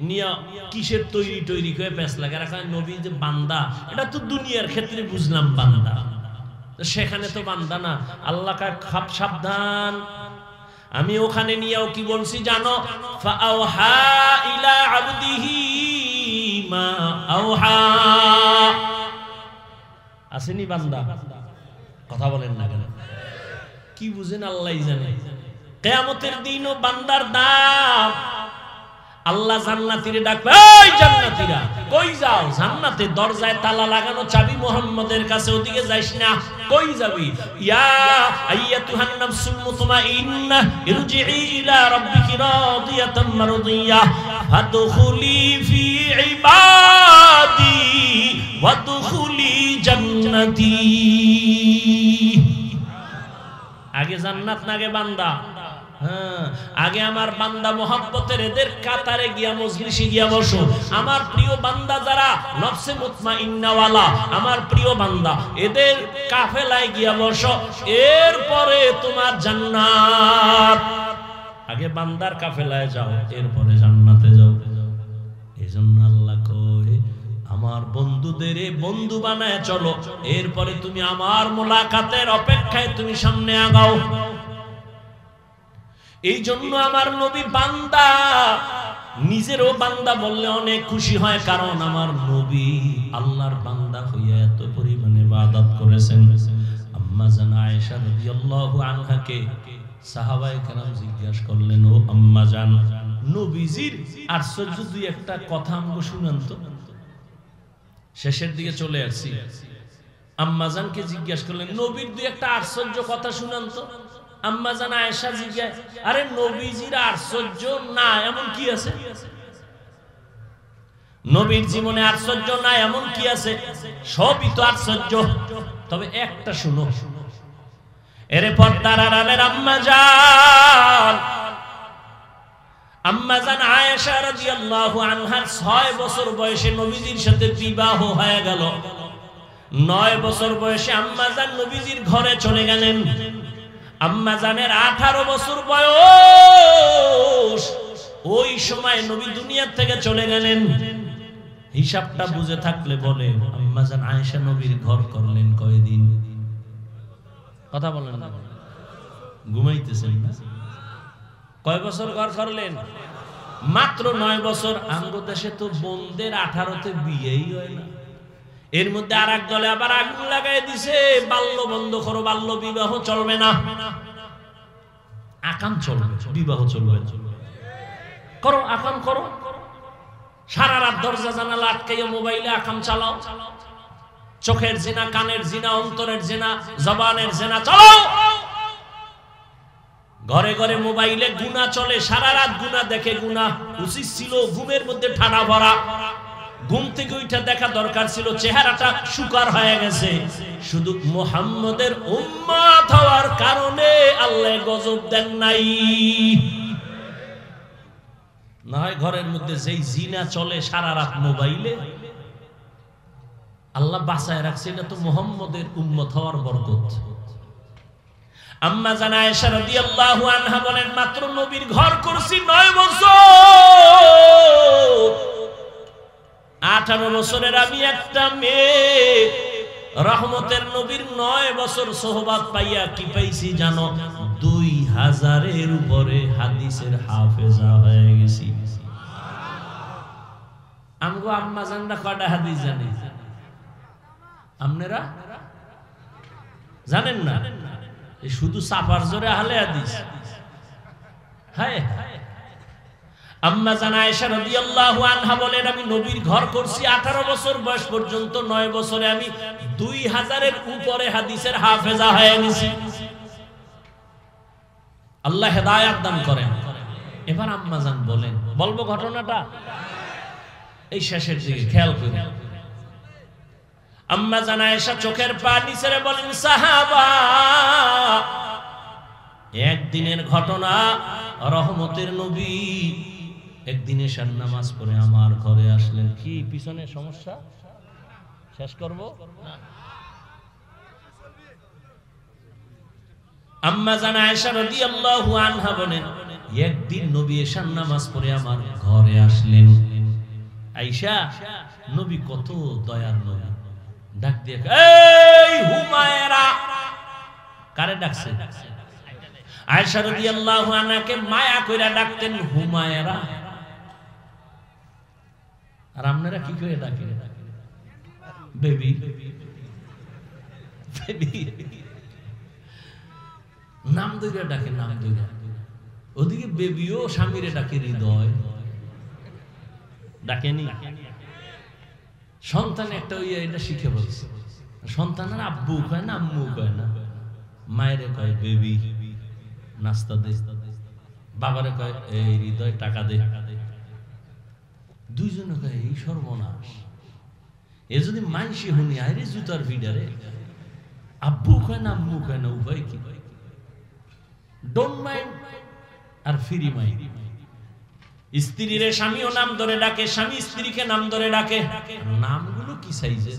নিয়া কিসের তৈরি করে পেছ লাগে, এরা কয় নবী যে বান্দা, এটা তো দুনিয়ার ক্ষেত্রে বুঝলাম বান্দা, সেখানে তো বান্দা না। আল্লাহ কয় খাপ সাবধান, আমি ওখানে নিয়েও কি বলছি জানো? ফাআওহা ইলা আবদিহি মা আওহা। আসেনি বান্দা? কথা বলেন না কেন? কি বুঝেন আল্লাহই জানে। কিয়ামতের দিনও বান্দার দাম। আল্লাহ জান্নাতীরে ডাকবে, এই জান্নাতীরা কই যাও? জান্নাতে দরজায় তালা লাগানো, চাবি মুহাম্মাদের কাছে, ওদিকে যাইস না। কই যাবি? ইয়া আইয়াতুহান নাফসুল মুতমাইন্নাহ ইরজিই ইলা রাব্বিকি রাদিয়াতাম মারদিয়াহ ফাদখুলি ফি ইবাদি ওয়াদখুলি জান্নাতি। আগে জান্নাত না আগে বান্দা? হ্যাঁ, আগে আমার বান্দা মোহাব্বতের এদের কাতারে গিয়া মজলিসে গিয়া বসো। আমার প্রিয় বান্দা যারা নফসে মুতমাইন্না ওয়ালা, আমার প্রিয় বান্দা এদের কাফেলায় গিয়া বসো, এরপরে তোমার জান্নাত। আগে বান্দার কাফেলায় যাও, এরপরে জান্নাতে যাও। এজন্য আল্লাহ কয় আমার বন্ধুদের বন্ধু বানায় চলো, এরপরে তুমি আমার মোলাকাতের অপেক্ষায় তুমি সামনে আগাও। এই জন্য আমার নবী বান্দা, নিজেরও বান্দা বললে অনেক খুশি হয়, কারণ আমার নবী আল্লাহর বান্দা হইয়া এত পরিমাণে ইবাদত করেছেন। আম্মা জান আয়েশা রাদিয়াল্লাহু আনহাকে সাহাবায়ে কেরাম জিজ্ঞাসা করলেন, ও আম্মা জান, নবীজির আশ্চর্য দুই একটা কথা আমাকে শুনান তো। শেষের দিকে চলে আসছি। আম্মা জানকে জিজ্ঞাসা করলেন, নবীর দুই একটা আশ্চর্য কথা শুনান তো। আম্মা জান আয়েশা জিজ্ঞাসা, আরে নবীজির আশ্চর্য না এমন কি আছে? নবীর জীবনে আশ্চর্য না এমন কি আছে? সবই তো আশ্চর্য, তবে একটা শুনো। এরে পর্দার আড়ালের আম্মা জান আয়েশা রাদিয়াল্লাহু আনহার 6 বছর বয়সে নবীজির সাথে বিবাহ হয়ে গেল। 9 বছর বয়সে আম্মা জান নবীজির ঘরে চলে গেলেন। আম্মা জানের 18 বছর বয়স, ওই সময় নবী দুনিয়া থেকে চলে গেলেন। হিসাবটা বুঝে থাকলে বলে, আম্মা জান আয়েশা নবীর ঘর করলেন কয়দিন? কথা বলেন না, ঘুমাইতেছেন না? কয় বছর ঘর করলেন? মাত্র 9 বছর। আমগো দেশে তো বোনদের 18তে বিয়েই হয় না। এর মধ্যে আর এক দলে আবার আগুন লাগাই দিছে, বাল্য বন্ধ করো, বাল্য বিবাহ চলবে না। আকাম চলবে, বিবাহ চলবে না। করো, আকাম করো। সারা রাত দরজা জানালা আটকাইয়া মোবাইলে আকাম চালাও। চোখের জিনা, কানের জিনা, অন্তরের জিনা, জবানের জিনা চালাও। ঘরে ঘরে মোবাইলে গুনাহ চলে, সারা রাত গুনাহ দেখে। গুনাহ উচিত ছিল ঘুমের মধ্যে ঠাড়া ভরা। ঘুম থেকে উঠে দেখা দরকার ছিল, চেহারাটা শুকার হয়ে গেছে। শুধু মুহাম্মদের উম্মত হওয়ার কারণে আল্লাহ গজব দেন নাই। না হয় ঘরের মধ্যে যেই জিনা চলে সারা রাত মোবাইলে, আল্লাহ বাঁচায় রাখছে, এটা তো মুহাম্মদের উম্মত হওয়ার বরকত। আম্মা জান আয়েশা রাদিয়াল্লাহু আনহা বলেন, মাত্র নবীর ঘর করছি 9 বছর। 18 বছরের আমি একটা মেয়ে, রহমতের নবীর 9 বছর সোহবত পাইয়া কি পাইছি জানো? 2000-এর উপরে হাদিসের হাফেজা হয়ে গেছি। আমগো আম্মা জানরা কয়টা হাদিস জানে? আপনারা জানেন না? শুধু সাফার জোরে আহলে হাদিস। হায় আম্মা জান আয়েশা রাদিয়াল্লাহু আনহা বলেন, আমি নবীর ঘর করছি 18 বছর বয়স পর্যন্ত। 9 বছরে আমি 2000-এর উপরে হাদিসের হাফেজা হয়ে গেছি। আল্লাহ হেদায়েত দান করেন। এবার আম্মা জান বলেন, বলবো ঘটনাটা এই শেষের দিকে, খেয়াল করুন। আম্মা জান আয়েশা চোখের পানি ছেড়ে বলেন, সাহাবা, একদিনের ঘটনা। রহমতের নবী একদিন এশার নামাজ পড়ে আমার ঘরে আসলেন। কি পিছনে সমস্যা? শেষ করব। আম্মা জান আয়েশা রাদিয়াল্লাহু আনহা বলেন, একদিন নবী এশার নামাজ পড়ে আমার ঘরে আসলেন। আয়েশা, নবী কত দয়ার নবী। ডাক দিয়ে, এই হুমায়রা। কারে ডাকছে? আয়েশা রাদিয়াল্লাহু আনহাকে মায়া কইরা ডাকতেন হুমায়রা। আর আপনারা কি করে ডাকেন? বেবি। নাম ধরে ডাকে, নাম ধরে। ওদিকে বেবিও স্বামীরে ডাকে হৃদয়, ডাকেনি? সন্তান একটা ওই এটা শিখে বলছে। সন্তানের আব্বু কয় না, আম্মু কয় না, মায়েরে কয় বেবি, নাস্তা দে। বাবারে কয় এই হৃদয় টাকা দে। দুইজনে কয় এই সর্বনাশ। এ যদি মাইসি হুনি আইরে জুতার ভিডারে, আব্বু কয় না, আম্মু কয় না, উভয় কি? ডোন্ট মাইন্ড আর ফ্রি মাইন্ড। স্ত্রীর স্বামীও নাম ধরে ডাকে, স্বামী স্ত্রীকে নাম ধরে ডাকে। নামগুলো কি সাইজে,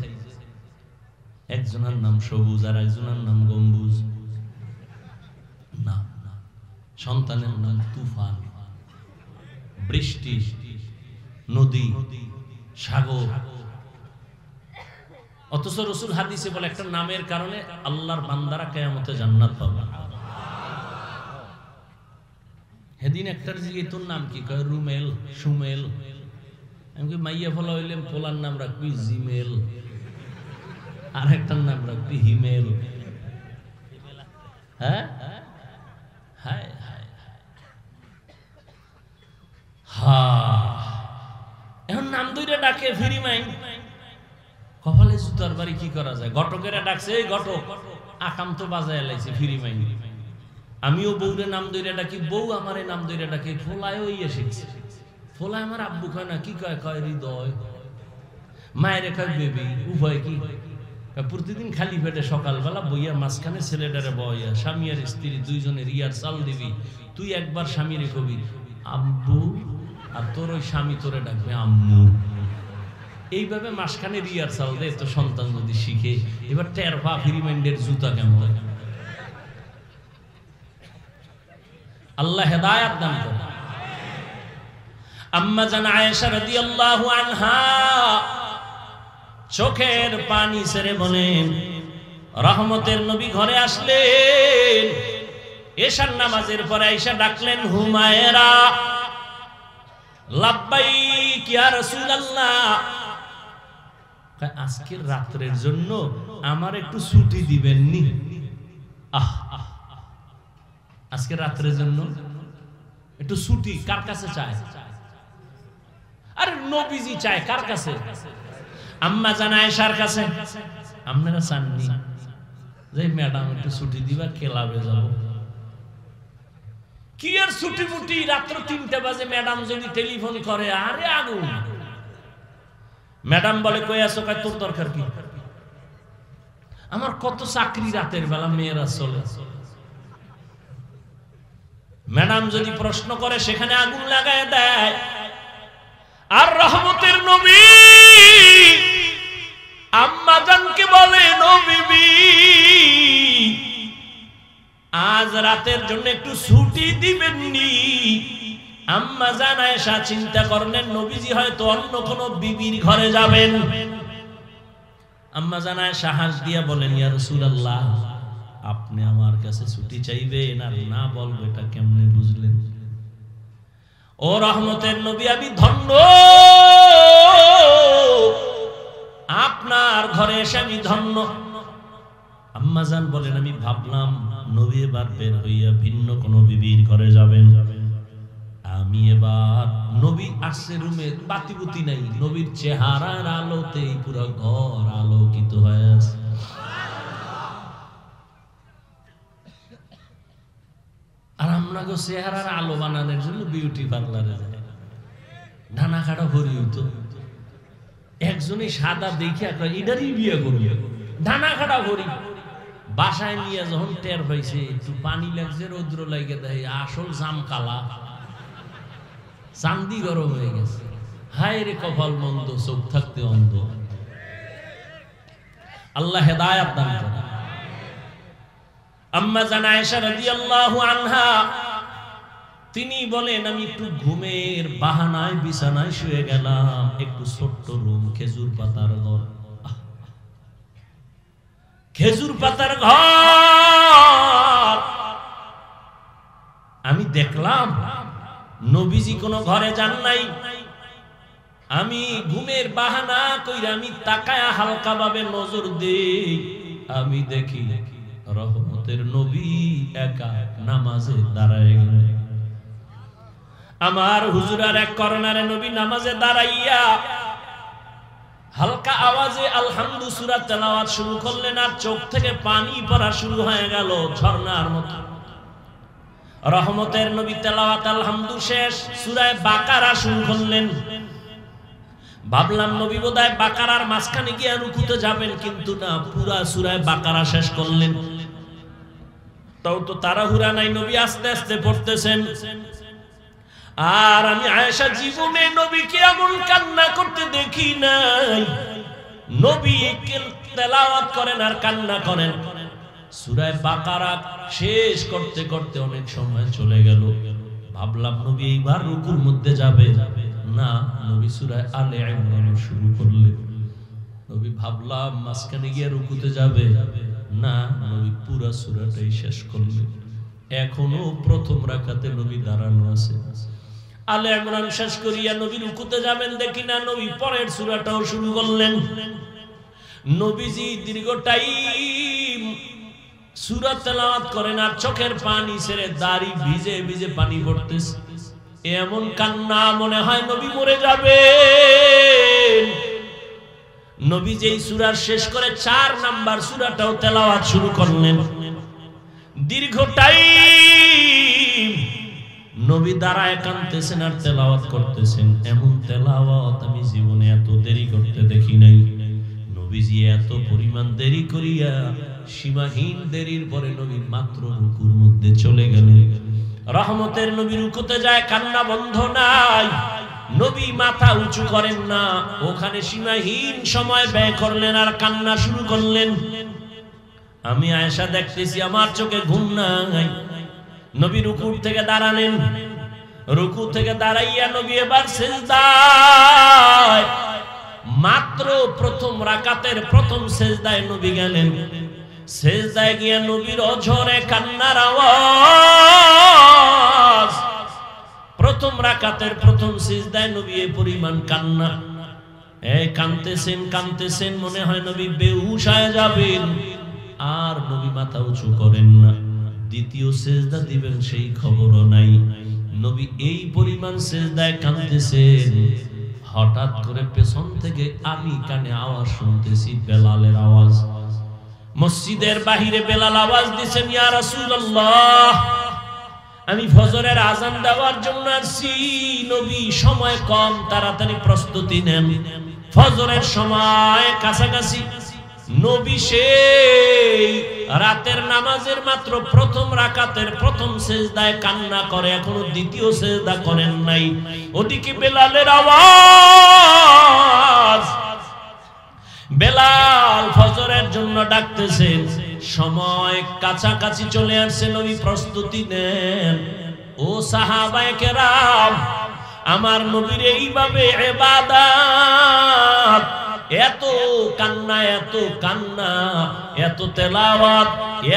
একজনের নাম সবুজ আর একজনের নাম গম্বুজ। না, সন্তানের নাম তুফান, বৃষ্টি, নদী, সাগর। অথচ রাসূল হাদিসে বলে একটা নামের কারণে আল্লাহর বান্দারা কিয়ামতে জান্নাত পাবে। সেদিন একটার জিগে তোর নাম কি কয়, রুমেল, সুমেল। আমি মাইয়া ফলা হইলাম, পোলার নাম রাখবি জিমেল, আর একটার নাম রাখবি হিমেল। হ্যাঁ, হায় হায় হা, এখন নাম দুইটা ডাকে ফ্রি মাইন্ড। কপালে জুতার বাড়ি, কি করা যায়? ঘটকেরা ডাকছে, এই ঘটক, আকাম তো বাজায় লাইছে ফ্রি মাইন্ড। আমিও বউরে নাম ধরে ডাকি, বউ আমারে নাম ধরে ডাকি। ফোলায় ওই এসেছে, ফোলায় আমার আব্বু কয় না, কি কয়? কয় হৃদয়। মায়েরে কয় বেবি। উভয় কি? প্রতিদিন খালি পেটে সকালবেলা বইয়া মাঝখানে ছেলেটারে বইয়া, স্বামী আর স্ত্রী দুইজনের ইয়ার চাল দিবি। তুই একবার স্বামীরে কবি আব্বু, আর তোর ওই স্বামী তোরে ডাকবে আম্মু। এইভাবে মাঝখানে রিয়ার চাল দে, তো সন্তান যদি শিখে। এবার টের পা ফ্রি মাইন্ডের জুতা কেমন। আল্লাহ হেদায়েত দান করে। আম্মা জান আয়েশা রাদিয়াল্লাহু আনহা চোখের পানি ছেড়ে বলেন, রহমতের নবী ঘরে আসলেন, এশার নামাজের পরে আয়েশা ডাকলেন, হুমায়রা। লাব্বাইক ইয়া রাসূলুল্লাহ। আজকের রাতের জন্য আমার একটু ছুটি দিবেন নি? আজকে রাতের জন্য একটু ছুটি কার কাছে চায়? আরে নবীজি চায় কার কাছে? আম্মা জান আয়েশার কাছে। আপনারা চাননি যে ম্যাডাম একটু ছুটি দিবা, ক্লাবে যাব? কি আর ছুটি মুটি, রাত্র 3টা বাজে ম্যাডাম যদি টেলিফোন করে, আরে আগুন। ম্যাডাম বলে কই আছো? কয় তোর দরকার কি? আমার কত চাকরি রাতের বেলা, মেয়েরা চলে। ম্যাডাম যদি প্রশ্ন করে সেখানে আগুন লাগায় দেয়। আর রহমতের নবী আম্মা জানকে বলে, নবী আজ রাতের জন্য একটু ছুটি দিবেন নি? আম্মা জান আয়েশা চিন্তা করলেন নবীজি হয়তো অন্য কোন বিবির ঘরে যাবেন। আম্মা জান আয়েশা হাস দিয়া বলেন, ইয়া রাসূলুল্লাহ, আপনি আমার কাছে ছুটি চাইবেন আর না বলবো, এটা কেমনে বুঝলেন? ও রহমতের নবী, আমি ধন্য, আপনার ঘরে এসে আমি ধন্য। আম্মা জান বলেন, আমি ভাবলাম নবী এবার বের হইয়া ভিন্ন কোন বিবির ঘরে যাবেন। আমি এবার, নবী আসছে রুমে, বাতিবুতি নাই, নবীর চেহারার আলোতেই পুরো ঘর আলোকিত হয়ে আছে। আর আমরা গো চেহারার আলো বানানোর জন্য বিউটি পার্লারে যাই, ডানা কাটা ভরি হইতো। একজনই সাদা দেখিয়া কয় এটারই বিয়ে করি, ডানা কাটা ভরি। বাসায় নিয়ে যখন টের পাইছে একটু পানি লাগছে, রৌদ্র লাগে দেয়, আসল জাম কালা, চান্দি গরম হয়ে গেছে। হায় রে কপাল মন্দ, চোখ থাকতে অন্ধ। আল্লাহ হেদায়েত দান করে। আম্মা জান আয়েশা রাদিয়াল্লাহু আনহা তিনি বলেন, আমি একটু ঘুমের বাহানায় বিছানায় শুয়ে গেলাম, একটু ছোট্ট রুম, খেজুর পাতার ঘর। খেজুর পাতার ঘর। আমি দেখলাম নবীজি কোন ঘরে যান নাই। আমি ঘুমের বাহানা কইরা আমি তাকায়া হালকা ভাবে নজর দেই, আমি দেখি রহমতের নবী একা নামাজে দাঁড়ায় গেলেন। আমার হুজুরার এক কর্নারে নবী নামাজে দাঁড়াইয়া হালকা আওয়াজে আলহামদু সূরা তেলাওয়াত শুরু করলেন, আর চোখ থেকে পানি পড়া শুরু হয়ে গেল ঝর্ণার মতো। রহমতের নবী তেলাওয়াত আলহামদু শেষ, সূরা বাকারা শুরু করলেন। ভাবলাম নবী বোধহয় বাকারার মাঝখানে গিয়ে রুকুতে যাবেন, কিন্তু না, পুরা সূরা বাকারা শেষ করলেন। তাও তো তাড়াহুড়া নাই, নবী আস্তে আস্তে পড়তেছেন। আর আমি আয়েশা জীবনে নবীকে এমন কান্না করতে দেখি নাই। নবী তেলাওয়াত করেন আর কান্না করেন। সূরা বাকারা শেষ করতে করতে অনেক সময় চলে গেল। ভাবলাম নবী এইবার রুকুর মধ্যে যাবে না, নবী সূরা আলে ইমরান শুরু করলেন। নবী ভাবলাম মাঝখানে গিয়ে রুকুতে যাবে না, নবী পুরা সূরাটাই শেষ করলেন। এখনো প্রথম রাকাতে নবী দাঁড়ানো আছে। আলে ইমরান শেষ করিয়া নবী রুকুতে যাবেন দেখি না, নবী পরের সূরাটাও শুরু করলেন। নবীজি দীর্ঘ টাইম সূরা তেলাওয়াত করেন আর চোখের পানি ছেড়ে দাড়ি ভিজে ভিজে পানি পড়তেছে। এমন কান্না মনে হয় নবী মরে যাবেন। নবী যেই সূরা শেষ করে 4 নাম্বার সূরাটাও তেলাওয়াত শুরু করলেন। দীর্ঘ টাইম নবী দাঁড়ায় কাঁদতেছেন আর তেলাওয়াত করতেছেন। এমন তেলাওয়াত আমি জীবনে এত দেরি করতে দেখি নাই। নবীজি এত পরিমাণ দেরি করিয়া সীমাহীন দেরির পরে নবী মাত্র রুকুর মধ্যে চলে গেলেন। রহমতের নবী রুকুতে যায়, কান্না বন্ধ নাই। নবী মাথা উঁচু করেন না, ওখানে সীমাহীন সময় ব্যয় করলেন আর কান্না শুরু করলেন। আমি আয়েশা দেখতেছি, আমার চোখে ঘুম নাই। নবী রুকুর থেকে দাঁড়ালেন, রুকু থেকে দাঁড়াইয়া নবী এবার সিজদায়, মাত্র প্রথম রাকাতের প্রথম সিজদায় নবী গেলেন। সিজদায় গিয়া নবীর অঝরে কান্নার আওয়াজ। প্রথম রাকাতের প্রথম সিজদায় নবী এই পরিমাণ কান্না। কাঁদতেছেন কাঁদতেছেন, মনে হয় নবী বেহুশ হয়ে যাবেন। আর নবী মাথা উঁচু করেন না। দ্বিতীয় সিজদা দিবেন সেই খবরও নাই। নবী এই পরিমাণ সিজদায় কাঁদতেছেন, হঠাৎ করে পেছন থেকে আমি কানে আওয়াজ শুনতেছি, বেলালের আওয়াজ। মসজিদের বাহিরে বেলাল আওয়াজ দিয়েছেন, ইয়া রাসূলুল্লাহ, আমি ফজরের আযান দেওয়ার জন্য আসছি। নবী সময় কম, তাড়াতাড়ি প্রস্তুতি নেন। ফজরের সময় কাছাকাছি। নবী সেই রাতের নামাজের মাত্র প্রথম রাকাতের প্রথম সিজদায় কান্না করে, এখনো দ্বিতীয় সিজদা করেন নাই। ওদিকে বেলালের আওয়াজ। বেলাল ফজরের জন্য ডাকতেছেন। সময় কাছাকাছি চলে আসছে, নবী প্রস্তুতি নেন। ও সাহাবায়ে কেরাম, আমার নবীর এইভাবে ইবাদত, এত কান্না এত কান্না এত তেলাওয়াত,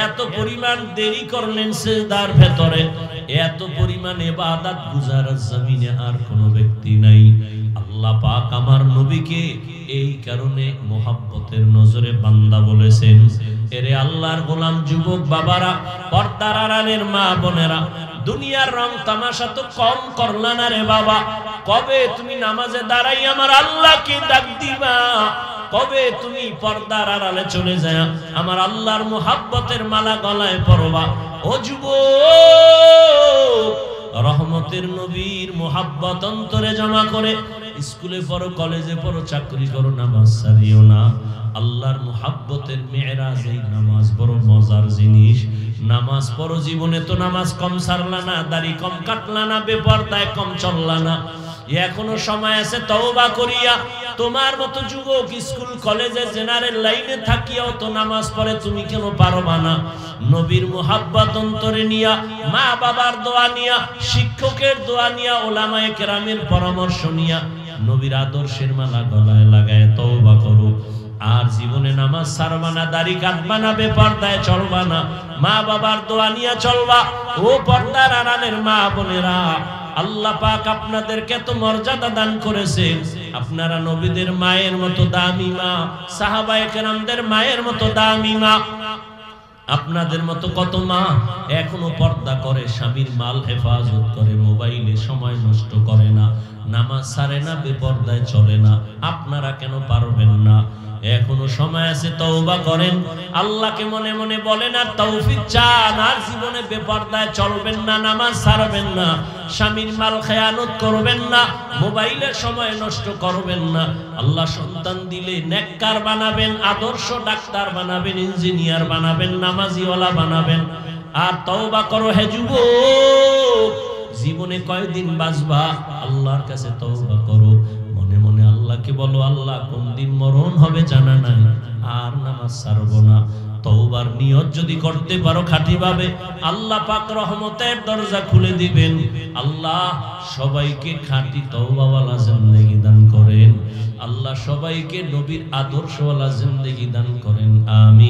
এত পরিমাণ দেরি করলেন সিজদার ভেতরে, এত পরিমাণ ইবাদত গুজার জমিনে আর কোন ব্যক্তি নাই। আল্লাহ পাক আমার নবীকে এই কারণে মোহাব্বতের নজরে বান্দা বলেছেন। এরে আল্লাহর গোলাম যুবক বাবারা, পর্দার আড়ালের মা বোনেরা, দুনিয়ার রং তামাশা তো কম করলা না রে বাবা। কবে তুমি নামাজে দাঁড়াই আমার আল্লাহকে ডাক দিবা? কবে তুমি পর্দার আড়ালে চলে যায় আমার আল্লাহর মোহাব্বতের মালা গলায় পরবা? ও যুবক, রহমতের নবীর মোহাব্বত অন্তরে জমা করে স্কুলে পড়ো, কলেজে পড়ো, চাকরি করো, নামাজ ছাড়িও না। আল্লাহর মোহাব্বতের মেরাজ এই নামাজ বড় মজার জিনিস। নামাজ পড়ো, জীবনে তো নামাজ কম ছাড়লা না, দাড়ি কম কাটলা না, বেপরদায় কম চললা না। এখনো সময় আছে তওবা করিয়া। তোমার মতো যুবক স্কুল কলেজে জেনারেল লাইনে থাকিয়াও তো নামাজ পড়ে, তুমি কেন পারবা না? নবীর মোহাব্বত অন্তরে নিয়া, মা বাবার দোয়া নিয়া, শিক্ষকের দোয়া নিয়া, ওলামায়ে কেরামের পরামর্শ নিয়া নবীর আদর্শের মালা গলায় লাগায় তওবা করো। আর জীবনে নামাজ ছাড়বা না, দাড়ি কাটবা না, বেপরদায় চলবা না, মা বাবার দোয়া নিয়া চলবা। ও পর্দার আড়ালের মা বোনেরা, আল্লাহ পাক আপনাদেরকে এত মর্যাদা দান করেছেন। আপনারা নবীদের মায়ের মতো দামি মা, সাহাবায়ে কেরামদের মায়ের মতো দামি মা। আপনাদের মতো কত মা এখনো পর্দা করে, স্বামীর মাল হেফাজত করে, মোবাইলে সময় নষ্ট করে না, নামাজ ছাড়ে না, বেপরদায় চলে না। আপনারা কেন পারবেন না? এখনো সময় আছে, তওবা করেন, আল্লাহকে মনে মনে বলেন আর তৌফিক চান। আর জীবনে বেপরদায় চলবেন না, নামাজ ছাড়বেন না, স্বামীর মাল খেয়ানত করবেন না, মোবাইলের সময় নষ্ট করবেন না। আল্লাহ সন্তান দিলে নেককার বানাবেন, আদর্শ ডাক্তার বানাবেন, ইঞ্জিনিয়ার বানাবেন, নামাজিওয়ালা বানাবেন। আর তওবা করো হে যুবক, জীবনে কয়দিন বাঁচবা, আল্লাহর কাছে তওবা করো। মনে মনে আল্লাহকে বলো, আল্লাহ কোন দিন মরণ হবে জানা নাই, আর নামাজ ছাড়বো না। তওবার নিয়ত যদি করতে পারো খাঁটিভাবে, আল্লাহ পাক রহমতের দরজা খুলে দিবেন। আল্লাহ সবাইকে খাঁটি তওবাওয়ালা জিন্দেগি দান করেন। আল্লাহ সবাইকে নবীর আদর্শওয়ালা জিন্দেগি দান করেন। আমিন।